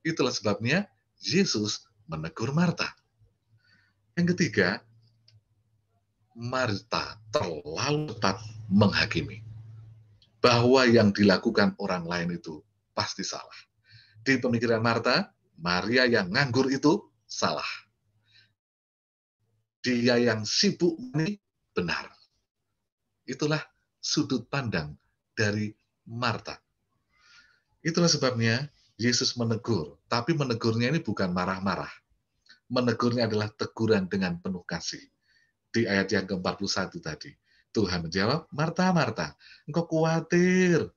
Itulah sebabnya Yesus menegur Marta. Yang ketiga, Marta terlalu cepat menghakimi bahwa yang dilakukan orang lain itu pasti salah. Di pemikiran Marta, Maria yang nganggur itu salah. Dia yang sibuk ini benar. Itulah sudut pandang dari Marta. Itulah sebabnya Yesus menegur, tapi menegurnya ini bukan marah-marah. Menegurnya adalah teguran dengan penuh kasih. Di ayat yang ke-41 tadi, Tuhan menjawab, Marta, Marta, engkau khawatir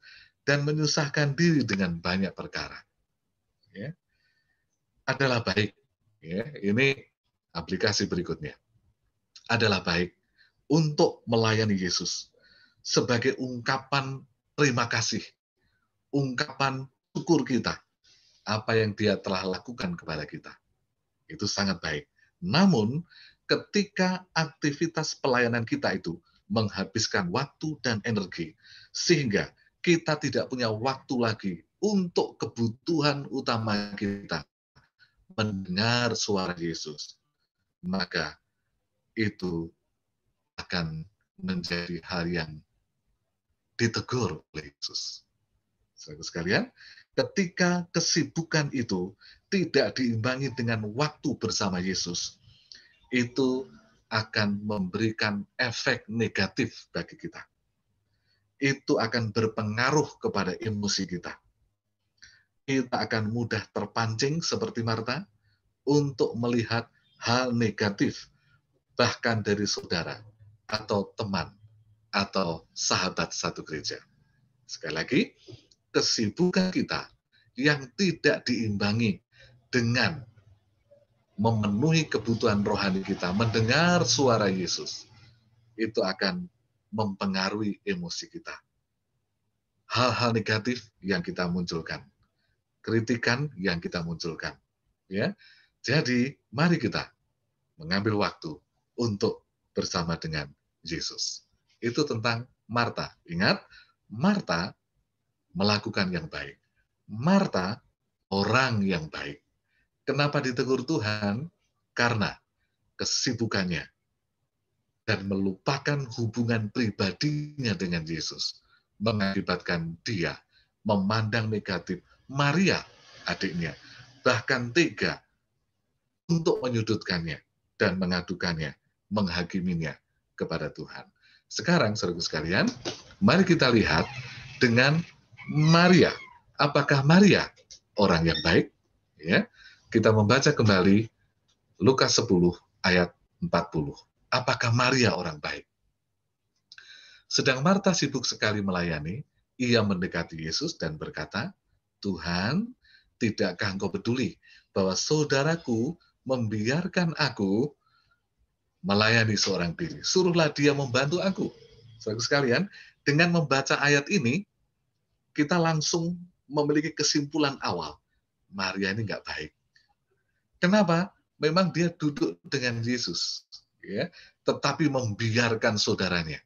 dan menyusahkan diri dengan banyak perkara. Ya. Adalah baik. Ya. Ini aplikasi berikutnya. Adalah baik untuk melayani Yesus sebagai ungkapan terima kasih, ungkapan syukur kita, apa yang dia telah lakukan kepada kita. Itu sangat baik. Namun, ketika aktivitas pelayanan kita itu menghabiskan waktu dan energi, sehingga kita tidak punya waktu lagi untuk kebutuhan utama kita, mendengar suara Yesus, maka itu akan menjadi hal yang ditegur oleh Yesus. Saudara sekalian, ketika kesibukan itu tidak diimbangi dengan waktu bersama Yesus, itu akan memberikan efek negatif bagi kita. Itu akan berpengaruh kepada emosi kita. Kita akan mudah terpancing seperti Marta untuk melihat hal negatif, bahkan dari saudara atau teman atau sahabat satu gereja. Sekali lagi, kesibukan kita yang tidak diimbangi dengan memenuhi kebutuhan rohani kita, mendengar suara Yesus, itu akan mempengaruhi emosi kita. Hal-hal negatif yang kita munculkan, kritikan yang kita munculkan. Ya, jadi mari kita mengambil waktu untuk bersama dengan Yesus. Itu tentang Marta. Ingat, Marta melakukan yang baik. Marta orang yang baik. Kenapa ditegur Tuhan? Karena kesibukannya dan melupakan hubungan pribadinya dengan Yesus mengakibatkan dia memandang negatif Maria, adiknya, bahkan tega untuk menyudutkannya dan mengadukannya, menghakiminya kepada Tuhan. Sekarang, saudara sekalian, mari kita lihat dengan Maria. Apakah Maria orang yang baik? Ya, kita membaca kembali Lukas 10 ayat 40. Apakah Maria orang baik? Sedang Marta sibuk sekali melayani, ia mendekati Yesus dan berkata, Tuhan, tidakkah engkau peduli bahwa saudaraku membiarkan aku melayani seorang diri? Suruhlah dia membantu aku. Saudara sekalian, dengan membaca ayat ini, kita langsung memiliki kesimpulan awal. Maria ini nggak baik. Kenapa? Memang dia duduk dengan Yesus, ya, tetapi membiarkan saudaranya.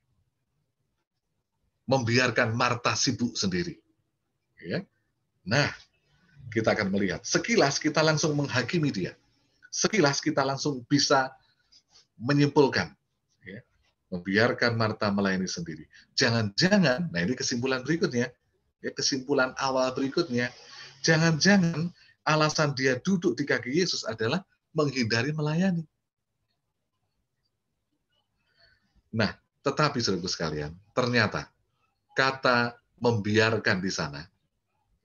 Membiarkan Marta sibuk sendiri. Ya. Nah, kita akan melihat. Sekilas kita langsung menghakimi dia. Sekilas kita langsung bisa menyimpulkan. Ya. Membiarkan Marta melayani sendiri. Jangan-jangan, nah ini kesimpulan berikutnya. Ya, kesimpulan awal berikutnya. Jangan-jangan alasan dia duduk di kaki Yesus adalah menghindari melayani. Nah, tetapi saudara sekalian, ternyata kata membiarkan di sana,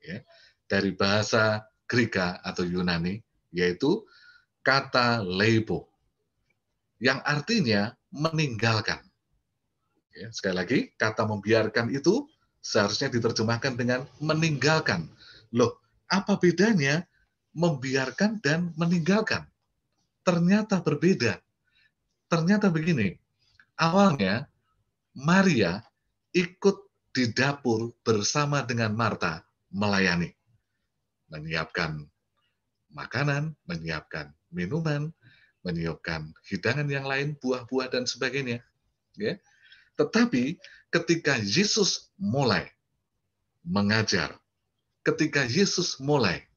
ya, dari bahasa Greka atau Yunani, yaitu kata leipo, yang artinya meninggalkan. Ya, sekali lagi, kata membiarkan itu seharusnya diterjemahkan dengan meninggalkan. Loh, apa bedanya membiarkan dan meninggalkan? Ternyata berbeda. Ternyata begini, awalnya Maria ikut di dapur bersama dengan Marta melayani. Menyiapkan makanan, menyiapkan minuman, menyiapkan hidangan yang lain, buah-buah dan sebagainya. Ya. Tetapi ketika Yesus mulai mengajar, ketika Yesus mulai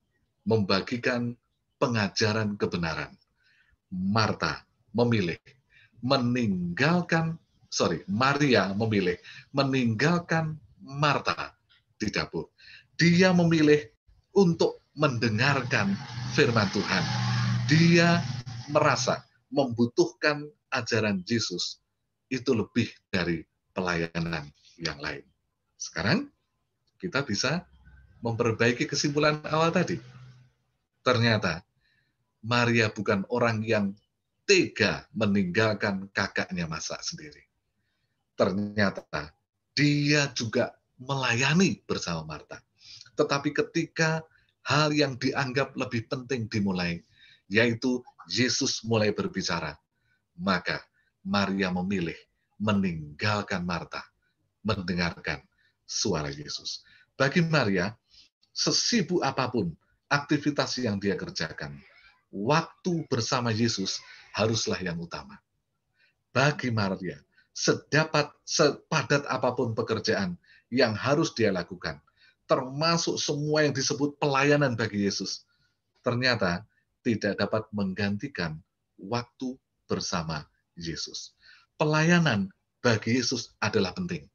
membagikan pengajaran kebenaran, Marta memilih Maria memilih meninggalkan Marta di dapur. Dia memilih untuk mendengarkan firman Tuhan. Dia merasa membutuhkan ajaran Yesus itu lebih dari pelayanan yang lain. Sekarang kita bisa memperbaiki kesimpulan awal tadi. Ternyata Maria bukan orang yang tega meninggalkan kakaknya masak sendiri. Ternyata dia juga melayani bersama Marta. Tetapi ketika hal yang dianggap lebih penting dimulai, yaitu Yesus mulai berbicara, maka Maria memilih meninggalkan Marta, mendengarkan suara Yesus. Bagi Maria, sesibuk apapun aktivitas yang dia kerjakan, waktu bersama Yesus haruslah yang utama. Bagi Maria, sepadat apapun pekerjaan yang harus dia lakukan, termasuk semua yang disebut pelayanan bagi Yesus, ternyata tidak dapat menggantikan waktu bersama Yesus. Pelayanan bagi Yesus adalah penting.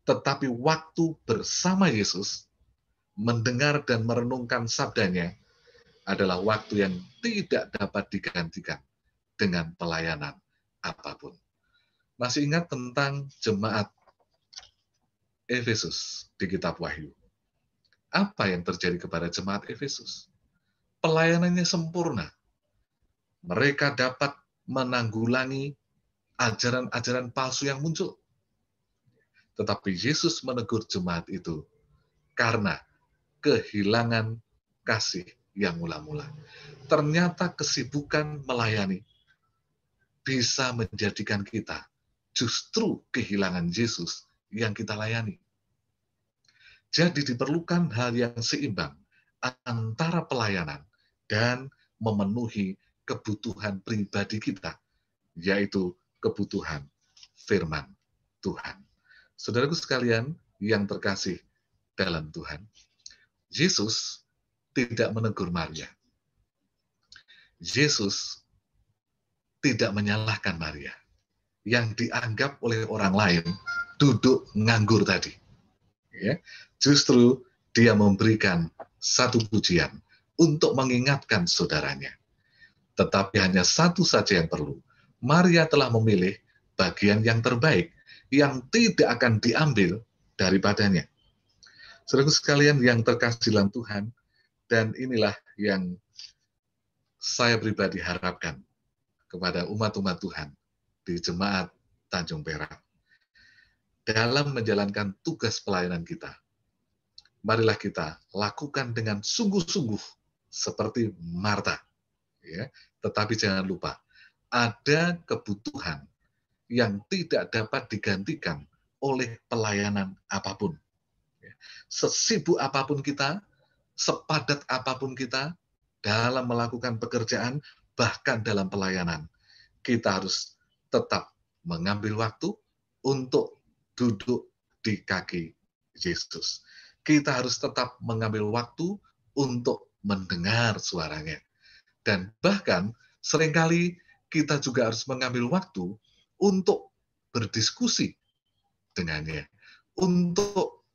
Tetapi waktu bersama Yesus, mendengar dan merenungkan sabdanya, adalah waktu yang tidak dapat digantikan dengan pelayanan apapun. Masih ingat tentang jemaat Efesus di kitab Wahyu? Apa yang terjadi kepada jemaat Efesus? Pelayanannya sempurna. Mereka dapat menanggulangi ajaran-ajaran palsu yang muncul. Tetapi Yesus menegur jemaat itu karena kehilangan kasih yang mula-mula. Ternyata kesibukan melayani bisa menjadikan kita justru kehilangan Yesus yang kita layani. Jadi diperlukan hal yang seimbang antara pelayanan dan memenuhi kebutuhan pribadi kita, yaitu kebutuhan firman Tuhan. Saudaraku sekalian yang terkasih dalam Tuhan, Yesus tidak menegur Maria. Yesus tidak menyalahkan Maria yang dianggap oleh orang lain duduk nganggur tadi. Ya, justru dia memberikan satu pujian untuk mengingatkan saudaranya. Tetapi hanya satu saja yang perlu. Maria telah memilih bagian yang terbaik yang tidak akan diambil daripadanya. Saudaraku sekalian yang terkasih dalam Tuhan, dan inilah yang saya pribadi harapkan kepada umat-umat Tuhan di Jemaat Tanjung Perak dalam menjalankan tugas pelayanan kita. Marilah kita lakukan dengan sungguh-sungguh seperti Marta. Ya. Tetapi jangan lupa, ada kebutuhan yang tidak dapat digantikan oleh pelayanan apapun. Sesibuk apapun kita, sepadat apapun kita dalam melakukan pekerjaan, bahkan dalam pelayanan, kita harus tetap mengambil waktu untuk duduk di kaki Yesus. Kita harus tetap mengambil waktu untuk mendengar suaranya. Dan bahkan seringkali kita juga harus mengambil waktu untuk berdiskusi dengannya, untuk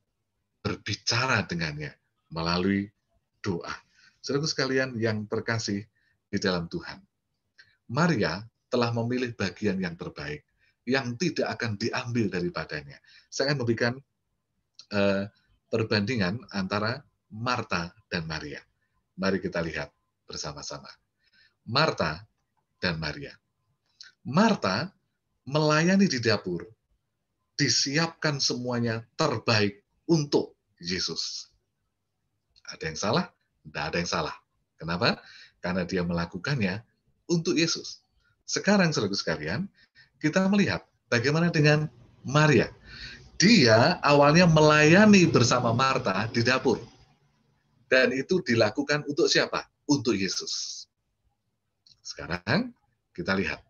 berbicara dengannya melalui doa. Saudaraku sekalian yang terkasih di dalam Tuhan, Maria telah memilih bagian yang terbaik, yang tidak akan diambil daripadanya. Saya akan memberikan perbandingan antara Marta dan Maria. Mari kita lihat bersama-sama. Marta dan Maria. Marta melayani di dapur, disiapkan semuanya terbaik untuk Yesus. Ada yang salah? Tidak ada yang salah. Kenapa? Karena dia melakukannya untuk Yesus. Sekarang, saudaraku sekalian, kita melihat bagaimana dengan Maria. Dia awalnya melayani bersama Marta di dapur. Dan itu dilakukan untuk siapa? Untuk Yesus. Sekarang, kita lihat.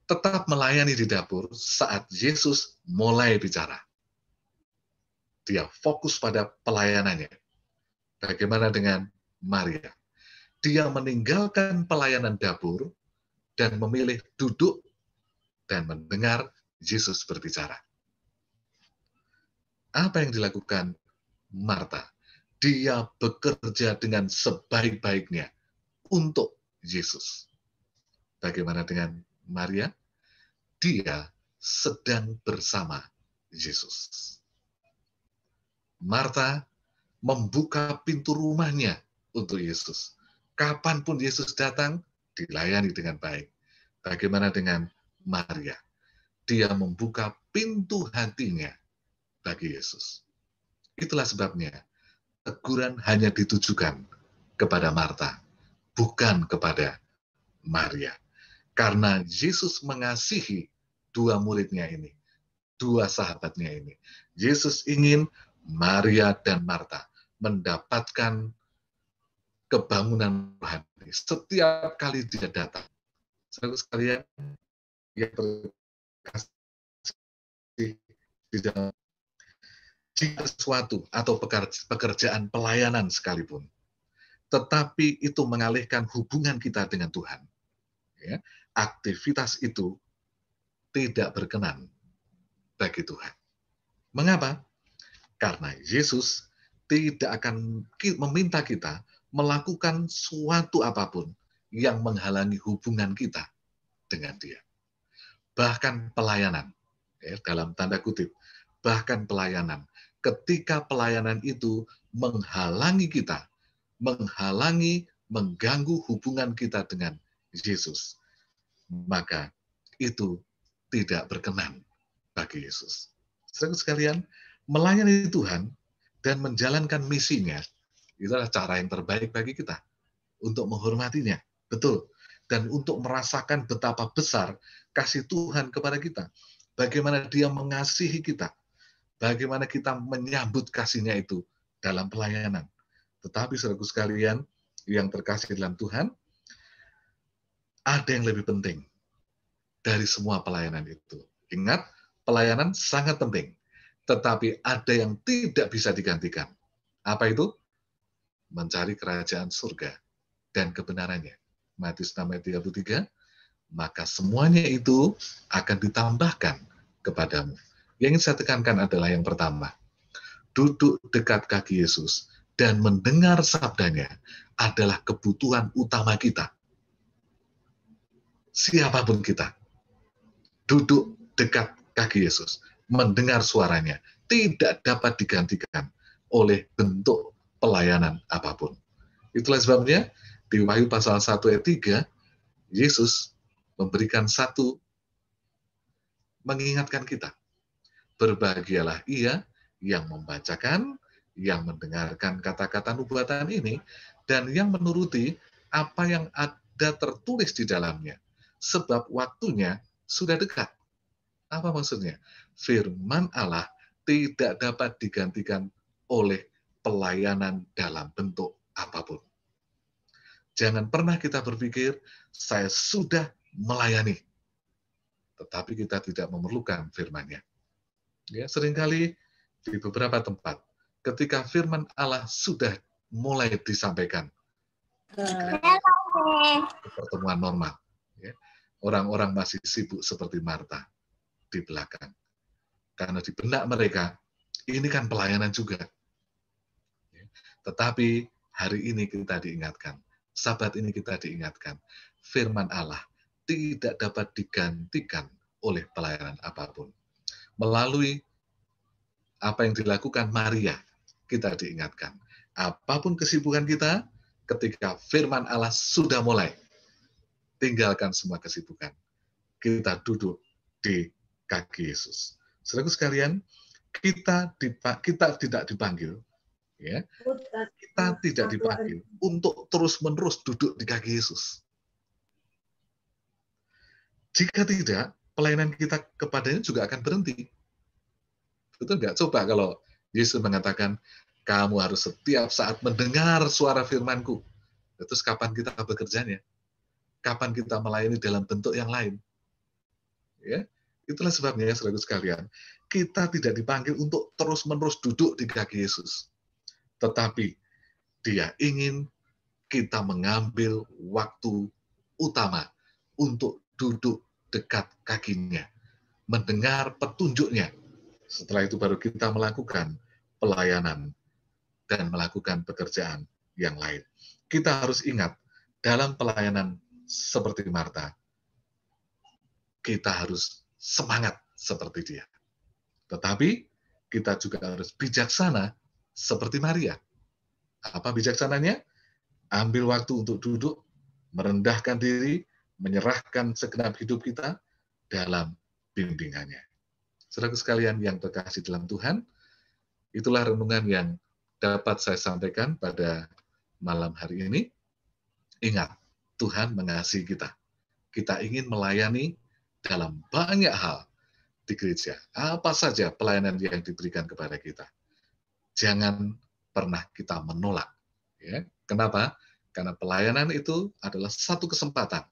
Tetap melayani di dapur saat Yesus mulai bicara. Dia fokus pada pelayanannya. Bagaimana dengan Maria? Dia meninggalkan pelayanan dapur dan memilih duduk dan mendengar Yesus berbicara. Apa yang dilakukan Marta? Dia bekerja dengan sebaik-baiknya untuk Yesus. Bagaimana dengan Maria? Dia sedang bersama Yesus. Marta membuka pintu rumahnya untuk Yesus. Kapanpun Yesus datang, dilayani dengan baik. Bagaimana dengan Maria? Dia membuka pintu hatinya bagi Yesus. Itulah sebabnya teguran hanya ditujukan kepada Marta, bukan kepada Maria. Karena Yesus mengasihi dua muridnya ini, dua sahabatnya ini. Yesus ingin Maria dan Marta mendapatkan kebangunan rohani setiap kali dia datang. Saudara sekalian yang terkasih di dalam, jika sesuatu atau pekerjaan pelayanan sekalipun, tetapi itu mengalihkan hubungan kita dengan Tuhan, ya, aktivitas itu tidak berkenan bagi Tuhan. Mengapa? Karena Yesus tidak akan meminta kita melakukan suatu apapun yang menghalangi hubungan kita dengan Dia. Bahkan pelayanan, ya, dalam tanda kutip, bahkan pelayanan. Ketika pelayanan itu menghalangi kita, mengganggu hubungan kita dengan Yesus, maka itu tidak berkenan bagi Yesus. Saudara sekalian, melayani Tuhan dan menjalankan misinya, itulah cara yang terbaik bagi kita untuk menghormatinya, betul, dan untuk merasakan betapa besar kasih Tuhan kepada kita, bagaimana Dia mengasihi kita, bagaimana kita menyambut kasih-Nya itu dalam pelayanan. Tetapi saudaraku sekalian yang terkasih dalam Tuhan, ada yang lebih penting dari semua pelayanan itu. Ingat, pelayanan sangat penting, tetapi ada yang tidak bisa digantikan. Apa itu? Mencari kerajaan surga dan kebenarannya. Matius 6:33, maka semuanya itu akan ditambahkan kepadamu. Yang ingin saya tekankan adalah yang pertama, duduk dekat kaki Yesus dan mendengar sabdanya adalah kebutuhan utama kita. Siapapun kita, duduk dekat kaki Yesus, mendengar suaranya, tidak dapat digantikan oleh bentuk pelayanan apapun. Itulah sebabnya Di Wahyu pasal 1 ayat 3, Yesus memberikan satu, mengingatkan kita. Berbahagialah ia yang membacakan, yang mendengarkan kata-kata nubuatan ini, dan yang menuruti apa yang ada tertulis di dalamnya. Sebab waktunya sudah dekat. Apa maksudnya? Firman Allah tidak dapat digantikan oleh pelayanan dalam bentuk apapun. Jangan pernah kita berpikir, saya sudah melayani. Tetapi kita tidak memerlukan firman-Nya. Ya, seringkali di beberapa tempat, ketika firman Allah sudah mulai disampaikan, pertemuan normal, ya, orang-orang masih sibuk seperti Marta di belakang. Karena di benak mereka, ini kan pelayanan juga. Ya, tetapi hari ini kita diingatkan, Sabat ini kita diingatkan, firman Allah tidak dapat digantikan oleh pelayanan apapun. Melalui apa yang dilakukan Maria, kita diingatkan. Apapun kesibukan kita, ketika firman Allah sudah mulai, tinggalkan semua kesibukan. Kita duduk di kaki Yesus. Saudaraku sekalian, kita tidak dipanggil, ya, kita tidak dipanggil untuk terus-menerus duduk di kaki Yesus. Jika tidak, pelayanan kita kepadanya juga akan berhenti. Betul nggak? Coba kalau Yesus mengatakan, kamu harus setiap saat mendengar suara firman-Ku. Terus kapan kita bekerjanya? Kapan kita melayani dalam bentuk yang lain? Ya, itulah sebabnya, saudaraku sekalian, kita tidak dipanggil untuk terus-menerus duduk di kaki Yesus. Tetapi Dia ingin kita mengambil waktu utama untuk duduk dekat kakinya, mendengar petunjuknya. Setelah itu baru kita melakukan pelayanan dan melakukan pekerjaan yang lain. Kita harus ingat, dalam pelayanan seperti Marta, kita harus semangat seperti dia. Tetapi kita juga harus bijaksana seperti Maria. Apa bijaksananya? Ambil waktu untuk duduk, merendahkan diri, menyerahkan segenap hidup kita dalam bimbingannya. Saudaraku sekalian yang terkasih dalam Tuhan, itulah renungan yang dapat saya sampaikan pada malam hari ini. Ingat, Tuhan mengasihi kita. Kita ingin melayani dalam banyak hal di gereja. Apa saja pelayanan yang diberikan kepada kita. Jangan pernah kita menolak. Ya. Kenapa? Karena pelayanan itu adalah satu kesempatan.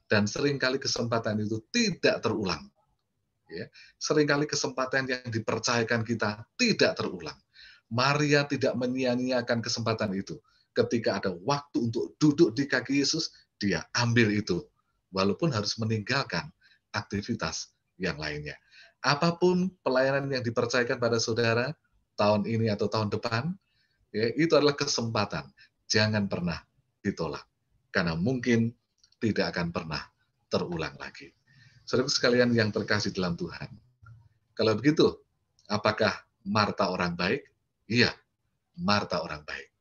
Dan seringkali kesempatan itu tidak terulang. Ya. Seringkali kesempatan yang dipercayakan kita tidak terulang. Maria tidak menyia-nyiakan kesempatan itu. Ketika ada waktu untuk duduk di kaki Yesus, dia ambil itu. Walaupun harus meninggalkan aktivitas yang lainnya. Apapun pelayanan yang dipercayakan pada saudara, tahun ini atau tahun depan, ya, itu adalah kesempatan. Jangan pernah ditolak. Karena mungkin tidak akan pernah terulang lagi. Saudara sekalian yang terkasih dalam Tuhan. Kalau begitu, apakah Marta orang baik? Iya, Marta orang baik.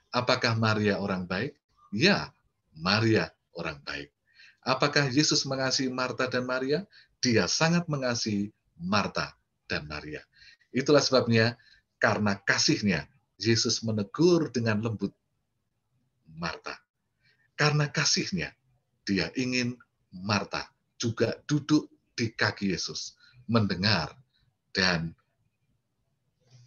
Apakah Maria orang baik? Ya, Maria orang baik. Apakah Yesus mengasihi Marta dan Maria? Dia sangat mengasihi Marta dan Maria. Itulah sebabnya, karena kasihnya, Yesus menegur dengan lembut Marta. Karena kasihnya, dia ingin Marta juga duduk di kaki Yesus, mendengar dan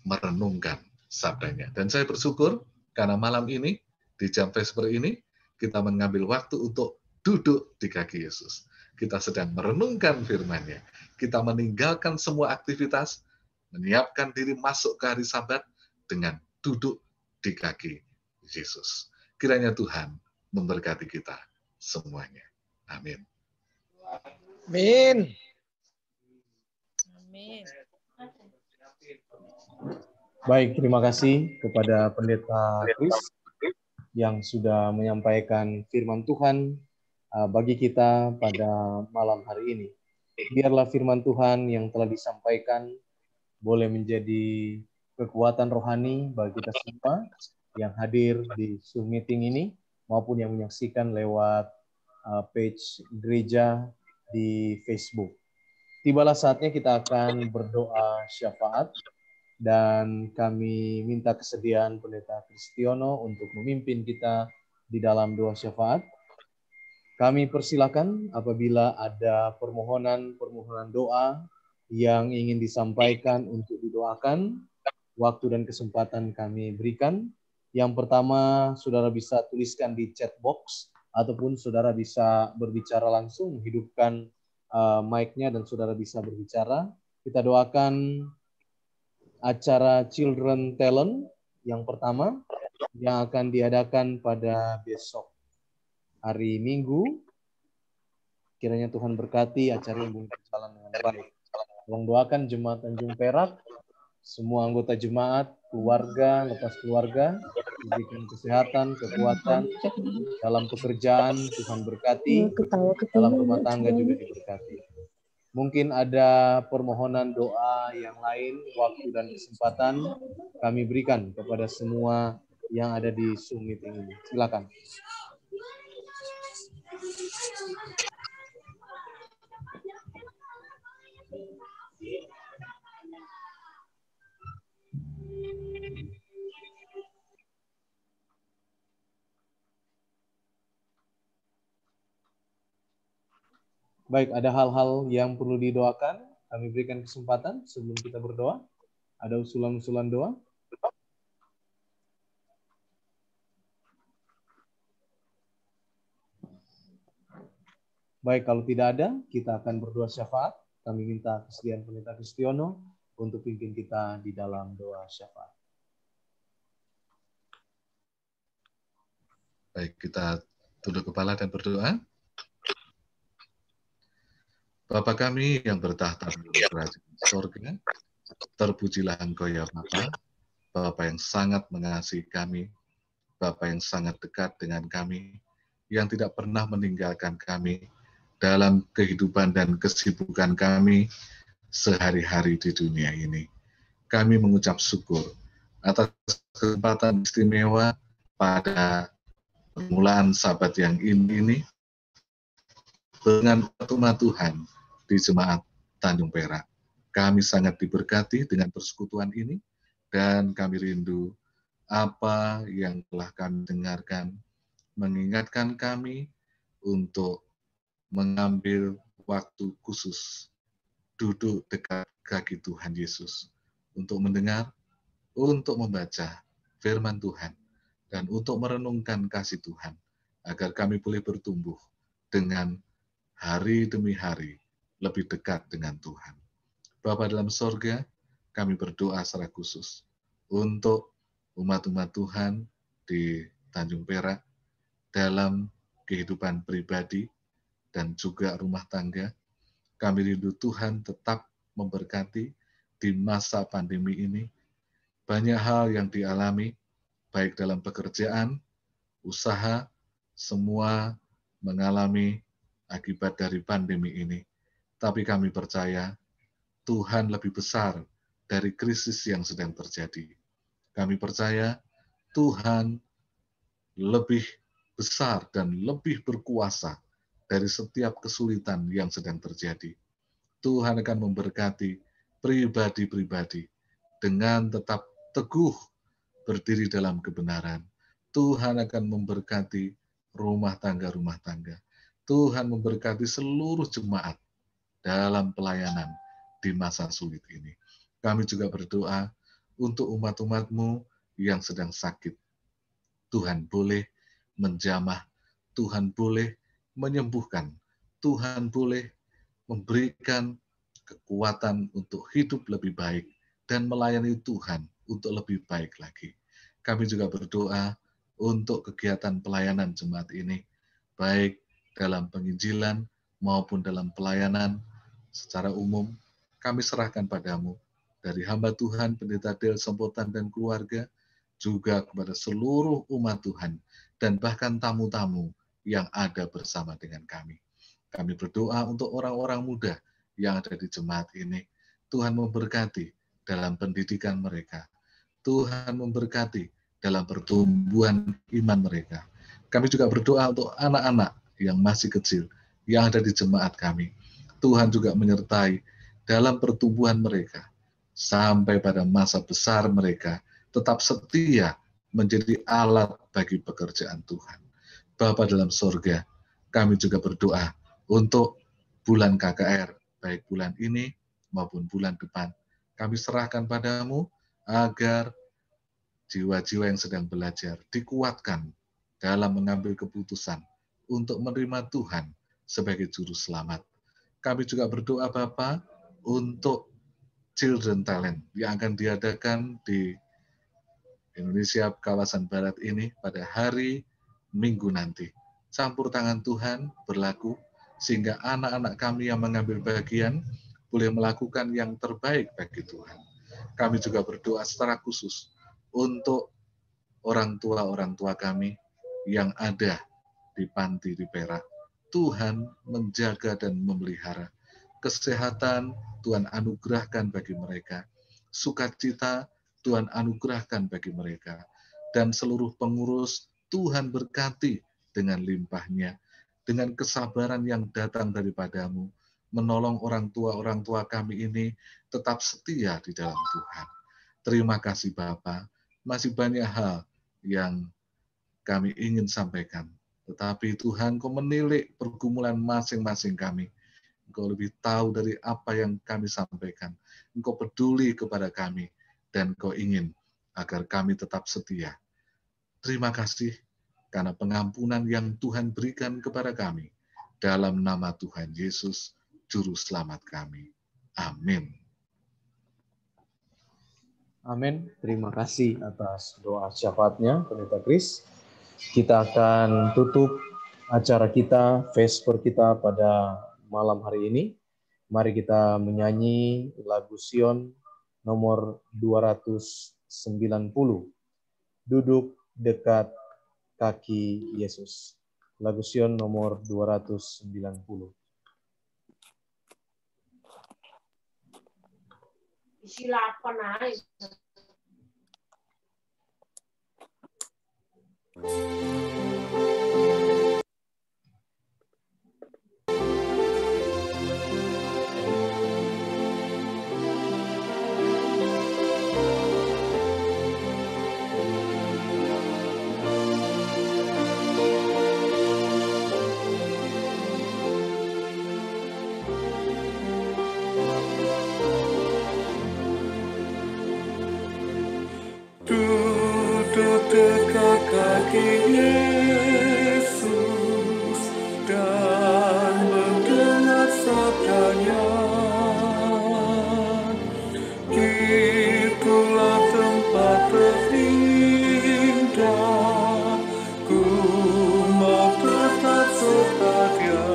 merenungkan sabdanya. Dan saya bersyukur karena malam ini, di jam Vesper ini, kita mengambil waktu untuk duduk di kaki Yesus. Kita sedang merenungkan firman-Nya. Kita meninggalkan semua aktivitas, menyiapkan diri masuk ke hari Sabat dengan duduk di kaki Yesus. Kiranya Tuhan memberkati kita semuanya. Amin. Amin. Amin. Baik, terima kasih kepada Pendeta Kris yang sudah menyampaikan firman Tuhan bagi kita pada malam hari ini. Biarlah firman Tuhan yang telah disampaikan boleh menjadi kekuatan rohani bagi kita semua yang hadir di Zoom meeting ini maupun yang menyaksikan lewat page gereja di Facebook. Tibalah saatnya kita akan berdoa syafaat, dan kami minta kesediaan Pendeta Kristiono untuk memimpin kita di dalam doa syafaat. Kami persilakan apabila ada permohonan doa yang ingin disampaikan untuk didoakan, waktu dan kesempatan kami berikan. Yang pertama, saudara bisa tuliskan di chat box, ataupun saudara bisa berbicara langsung, hidupkan mic-nya dan saudara bisa berbicara. Kita doakan acara Children Talent yang pertama yang akan diadakan pada besok hari Minggu. Kiranya Tuhan berkati acara yang berjalan dengan baik. Tolong doakan Jemaat Tanjung Perak, semua anggota jemaat, keluarga, lepas keluarga, diberikan kesehatan, kekuatan dalam pekerjaan, Tuhan berkati, dalam rumah tangga juga diberkati. Mungkin ada permohonan doa yang lain, waktu dan kesempatan kami berikan kepada semua yang ada di Zoom meeting ini. Silakan. Baik, ada hal-hal yang perlu didoakan. Kami berikan kesempatan sebelum kita berdoa. Ada usulan-usulan doa? Baik, kalau tidak ada, kita akan berdoa syafaat. Kami minta kesediaan Pendeta Kristiono untuk pimpin kita di dalam doa syafaat. Baik, kita tunduk kepala dan berdoa. Bapa kami yang bertahta di kerajaan surga, terpujilah Engkau ya Bapa, Bapa yang sangat mengasihi kami, Bapa yang sangat dekat dengan kami, yang tidak pernah meninggalkan kami dalam kehidupan dan kesibukan kami sehari-hari di dunia ini. Kami mengucap syukur atas kesempatan istimewa pada permulaan Sabat yang ini dengan pertemuan Tuhan di Jemaat Tanjung Perak. Kami sangat diberkati dengan persekutuan ini, dan kami rindu apa yang telah kami dengarkan, mengingatkan kami untuk mengambil waktu khusus, duduk dekat kaki Tuhan Yesus, untuk mendengar, untuk membaca firman Tuhan, dan untuk merenungkan kasih Tuhan, agar kami boleh bertumbuh dengan hari demi hari lebih dekat dengan Tuhan. Bapa dalam sorga, kami berdoa secara khusus untuk umat-umat Tuhan di Tanjung Perak dalam kehidupan pribadi dan juga rumah tangga. Kami rindu Tuhan tetap memberkati di masa pandemi ini. Banyak hal yang dialami, baik dalam pekerjaan, usaha, semua mengalami akibat dari pandemi ini. Tapi kami percaya Tuhan lebih besar dari krisis yang sedang terjadi. Kami percaya Tuhan lebih besar dan lebih berkuasa dari setiap kesulitan yang sedang terjadi. Tuhan akan memberkati pribadi-pribadi dengan tetap teguh berdiri dalam kebenaran. Tuhan akan memberkati rumah tangga. Tuhan memberkati seluruh jemaat dalam pelayanan di masa sulit ini. Kami juga berdoa untuk umat-umat-Mu yang sedang sakit. Tuhan boleh menjamah, Tuhan boleh menyembuhkan, Tuhan boleh memberikan kekuatan untuk hidup lebih baik dan melayani Tuhan untuk lebih baik lagi. Kami juga berdoa untuk kegiatan pelayanan jemaat ini, baik dalam penginjilan maupun dalam pelayanan secara umum. Kami serahkan padamu, dari hamba Tuhan Pendeta Del Sempotan dan keluarga, juga kepada seluruh umat Tuhan, dan bahkan tamu-tamu yang ada bersama dengan kami. Kami berdoa untuk orang-orang muda yang ada di jemaat ini. Tuhan memberkati dalam pendidikan mereka. Tuhan memberkati dalam pertumbuhan iman mereka. Kami juga berdoa untuk anak-anak yang masih kecil, yang ada di jemaat kami. Tuhan juga menyertai dalam pertumbuhan mereka, sampai pada masa besar mereka tetap setia menjadi alat bagi pekerjaan Tuhan. Bapa dalam sorga, kami juga berdoa untuk bulan KKR, baik bulan ini maupun bulan depan. Kami serahkan padamu agar jiwa-jiwa yang sedang belajar dikuatkan dalam mengambil keputusan untuk menerima Tuhan sebagai juru selamat. Kami juga berdoa Bapa untuk Children Talent yang akan diadakan di Indonesia kawasan Barat ini pada hari Minggu nanti. Campur tangan Tuhan berlaku sehingga anak-anak kami yang mengambil bagian boleh melakukan yang terbaik bagi Tuhan. Kami juga berdoa secara khusus untuk orang tua kami yang ada di panti di Perak. Tuhan menjaga dan memelihara. Kesehatan Tuhan anugerahkan bagi mereka. Sukacita Tuhan anugerahkan bagi mereka. Dan seluruh pengurus Tuhan berkati dengan limpahnya. Dengan kesabaran yang datang daripadamu. Menolong orang tua kami ini tetap setia di dalam Tuhan. Terima kasih Bapa. Masih banyak hal yang kami ingin sampaikan. Tetapi Tuhan, Kau menilik pergumulan masing-masing kami. Engkau lebih tahu dari apa yang kami sampaikan. Engkau peduli kepada kami. Dan Kau ingin agar kami tetap setia. Terima kasih karena pengampunan yang Tuhan berikan kepada kami. Dalam nama Tuhan Yesus, Juru Selamat kami. Amin. Amin. Terima kasih atas doa syafaatnya, Pendeta Kris. Kita akan tutup acara kita, Vesper kita pada malam hari ini. Mari kita menyanyi lagu Sion nomor 290. Duduk dekat kaki Yesus. Lagu Sion nomor 290. Silakan aja. Duduk dekat kaki Yesus dan mendengar sabdanya. Itulah tempat terindah, ku mau tetap serta Dia.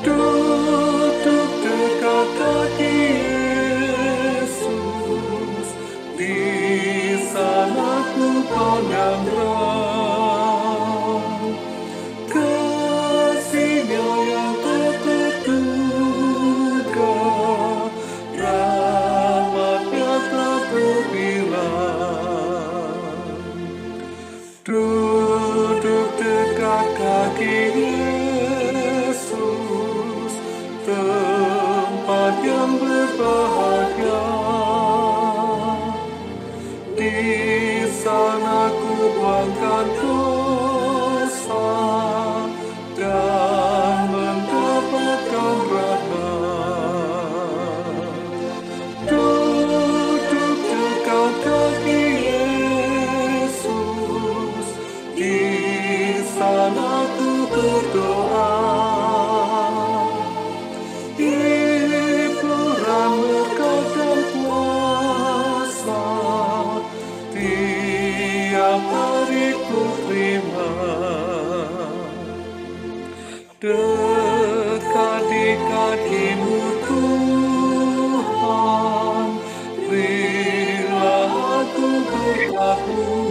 Duduk dekat kaki Yesus, di sana ku pandang kasih-Nya yang tak terduga, rahmat-Nya tak terbilang. Duduk dekat kaki Yesus, tempat yang berbahagia. Di sana ku buangkan dosa dan mendapatkan rahmat. Duduk dekat kaki Yesus, di sana ku berdoa. Hiburan berkat dan puasa tiap hari ku terima. Dekat di kaki-Mu Tuhan, berilah aku berlabuh.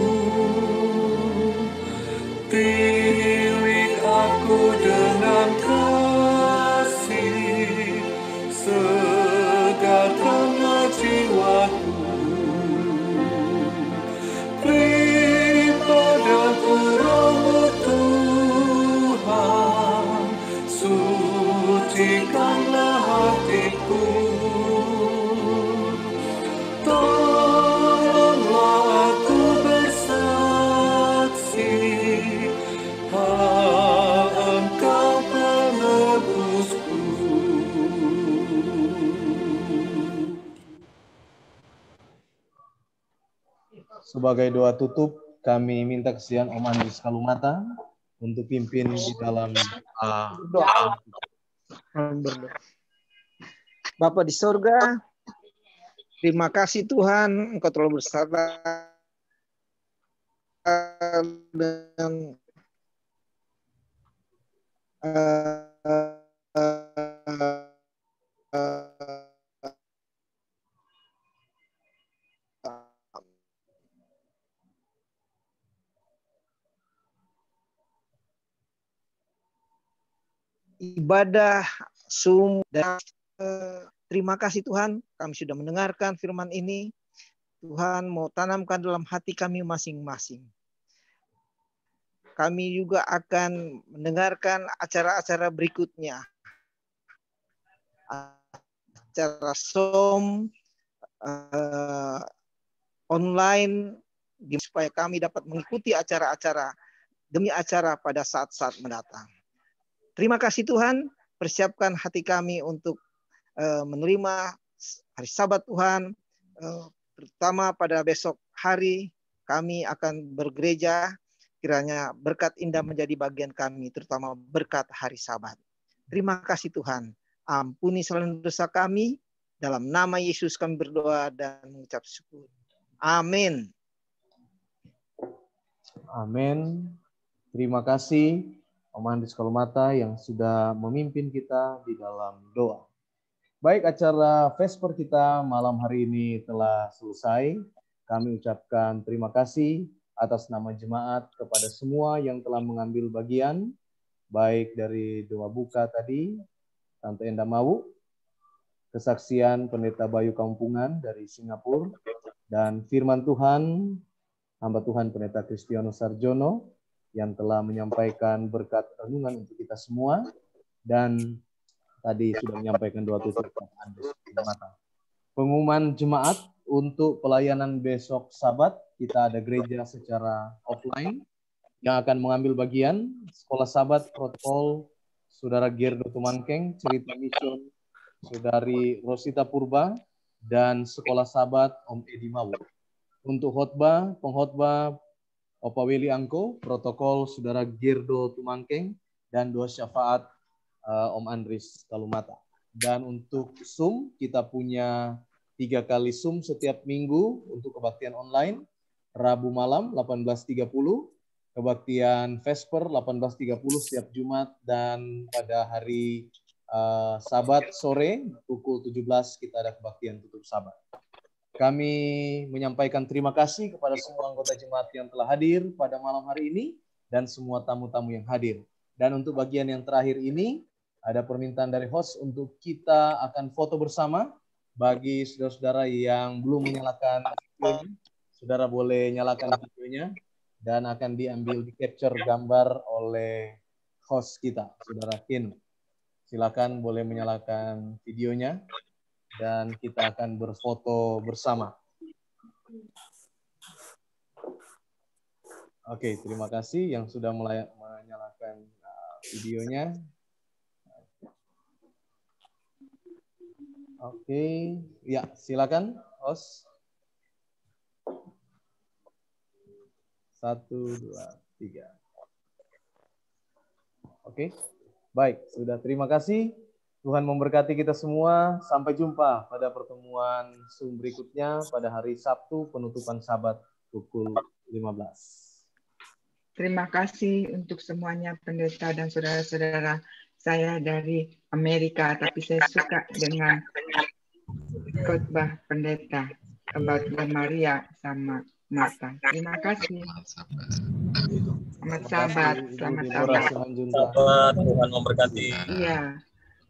Tilik aku dengan kasih, segarkanlah jiwaku. Beri pada sebagai doa tutup, kami minta kesediaan Om Andris Kalumata untuk pimpin di dalam doa. Bapa di sorga, terima kasih Tuhan, Engkau telah bersabar dan ibadah Zoom dan terima kasih Tuhan, kami sudah mendengarkan firman ini. Tuhan mau tanamkan dalam hati kami masing-masing. Kami juga akan mendengarkan acara-acara berikutnya. Acara Zoom online supaya kami dapat mengikuti acara-acara demi acara pada saat-saat mendatang. Terima kasih Tuhan, persiapkan hati kami untuk menerima hari Sabat Tuhan, terutama pada besok hari kami akan bergereja, kiranya berkat indah menjadi bagian kami, terutama berkat hari Sabat. Terima kasih Tuhan, ampuni selalu dosa kami, dalam nama Yesus kami berdoa dan mengucap syukur. Amin. Amin. Terima kasih Om Andris Kalumata yang sudah memimpin kita di dalam doa. Baik, acara Vesper kita malam hari ini telah selesai. Kami ucapkan terima kasih atas nama jemaat kepada semua yang telah mengambil bagian, baik dari doa buka tadi, Tante Endah Mawu, kesaksian Pendeta Bayu Kampungan dari Singapura, dan firman Tuhan, hamba Tuhan Pendeta Kristiono Sarjono, yang telah menyampaikan berkat renungan untuk kita semua, dan tadi sudah menyampaikan doa tutup Andres Kalumata. Pengumuman jemaat untuk pelayanan besok Sabat, kita ada gereja secara offline yang akan mengambil bagian Sekolah Sabat Protokol Saudara Gerdo Tumangkeng, Cerita Mission Saudari Rosita Purba, dan Sekolah Sabat Om Edi Mawu. Untuk pengkhotbah Opa Willy Angko, protokol Saudara Gerdo Tumangkeng, dan doa syafaat Om Andris Kalumata. Dan untuk Zoom, kita punya 3 kali Zoom setiap minggu untuk kebaktian online. Rabu malam 18.30, kebaktian Vesper 18.30 setiap Jumat, dan pada hari Sabat sore pukul 17 kita ada kebaktian tutup Sabat. Kami menyampaikan terima kasih kepada semua anggota jemaat yang telah hadir pada malam hari ini dan semua tamu-tamu yang hadir. Dan untuk bagian yang terakhir ini, ada permintaan dari host untuk kita akan foto bersama. Bagi saudara-saudara yang belum menyalakan videonya, saudara boleh nyalakan videonya dan akan diambil di capture gambar oleh host kita, Saudara Kin. Silakan boleh menyalakan videonya dan kita akan berfoto bersama. Oke, terima kasih yang sudah menyalakan videonya. Oke, ya silakan, host. 1, 2, 3. Oke, baik, sudah. Terima kasih. Tuhan memberkati kita semua. Sampai jumpa pada pertemuan Zoom berikutnya pada hari Sabtu penutupan Sabat pukul 15. Terima kasih untuk semuanya pendeta dan saudara-saudara saya dari Amerika, tapi saya suka dengan khotbah pendeta about Maria sama Marta. Terima kasih. Selamat Sabat, selamat Sabat. Tuhan memberkati. Iya,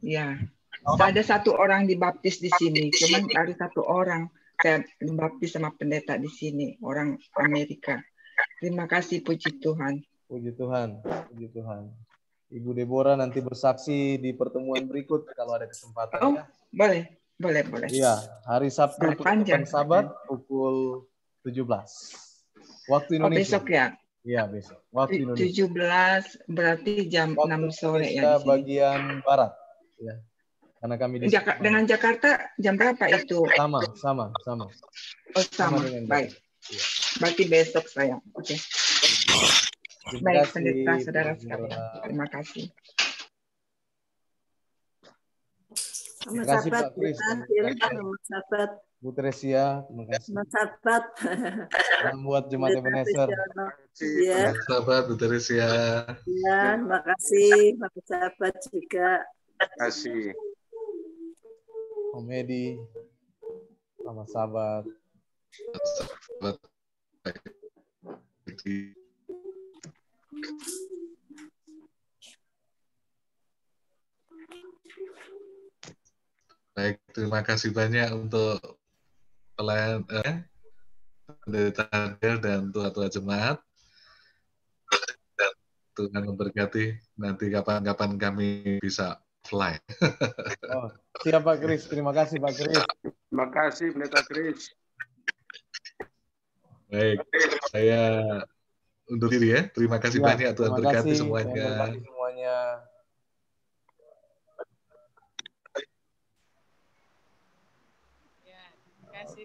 iya. Ada 1 orang dibaptis di sini, cuman ada 1 orang saya dibaptis sama pendeta di sini, orang Amerika. Terima kasih, puji Tuhan. Puji Tuhan, puji Tuhan. Ibu Deborah nanti bersaksi di pertemuan berikut kalau ada kesempatan. Oh, ya. Boleh. Iya, hari Sabtu penutupan Sabat pukul 17. Waktu Indonesia. Oh, besok ya? Iya, besok. Waktu Indonesia. 17 berarti jam waktu 6 sore ya di sini. Bagian barat. Ya. Karena kami di dengan Jakarta jam berapa itu? Sama. Oh, sama. Baik. Berarti besok saya. Oke. Terima Baik, kasih, pendeta, saudara Bu sekalian. Mira. Terima kasih. Terima Sama kasih sahabat, Pak Kris. sama sahabat, Bu Tresia, terima kasih. sama sahabat. Salam buat Jemaat Ebenezer. Iya, Sahabat Bu Teresia. iya, terima kasih, sama sahabat juga. Terima kasih. Om Edi, sama sahabat. Sahabat. Baik, terima kasih banyak untuk pelayan pendeta Del dan tua-tua jemaat. Dan Tuhan memberkati. Nanti kapan-kapan kami bisa fly. Oh, siap Pak Kris. Terima kasih Pak Kris. Terima kasih Pendeta Kris. Baik, saya undur diri ya. Terima kasih Ya, banyak. Tuhan terima berkati kasih. semuanya. Tuhan berkati semuanya. Ya, terima kasih.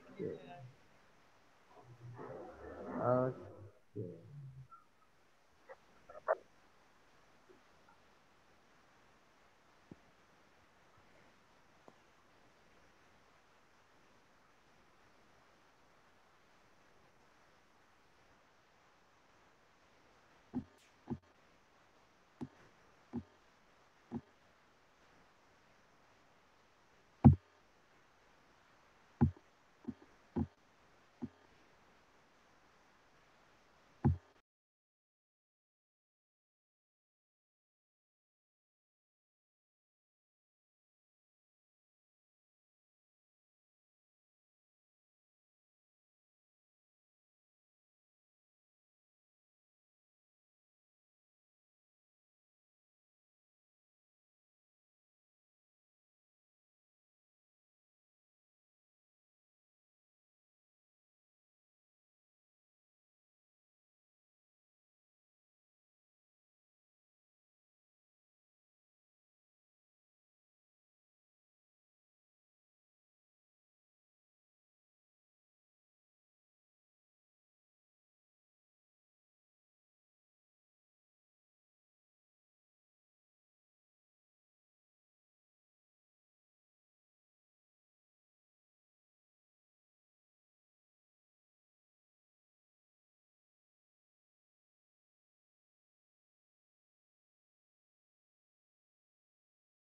Oke.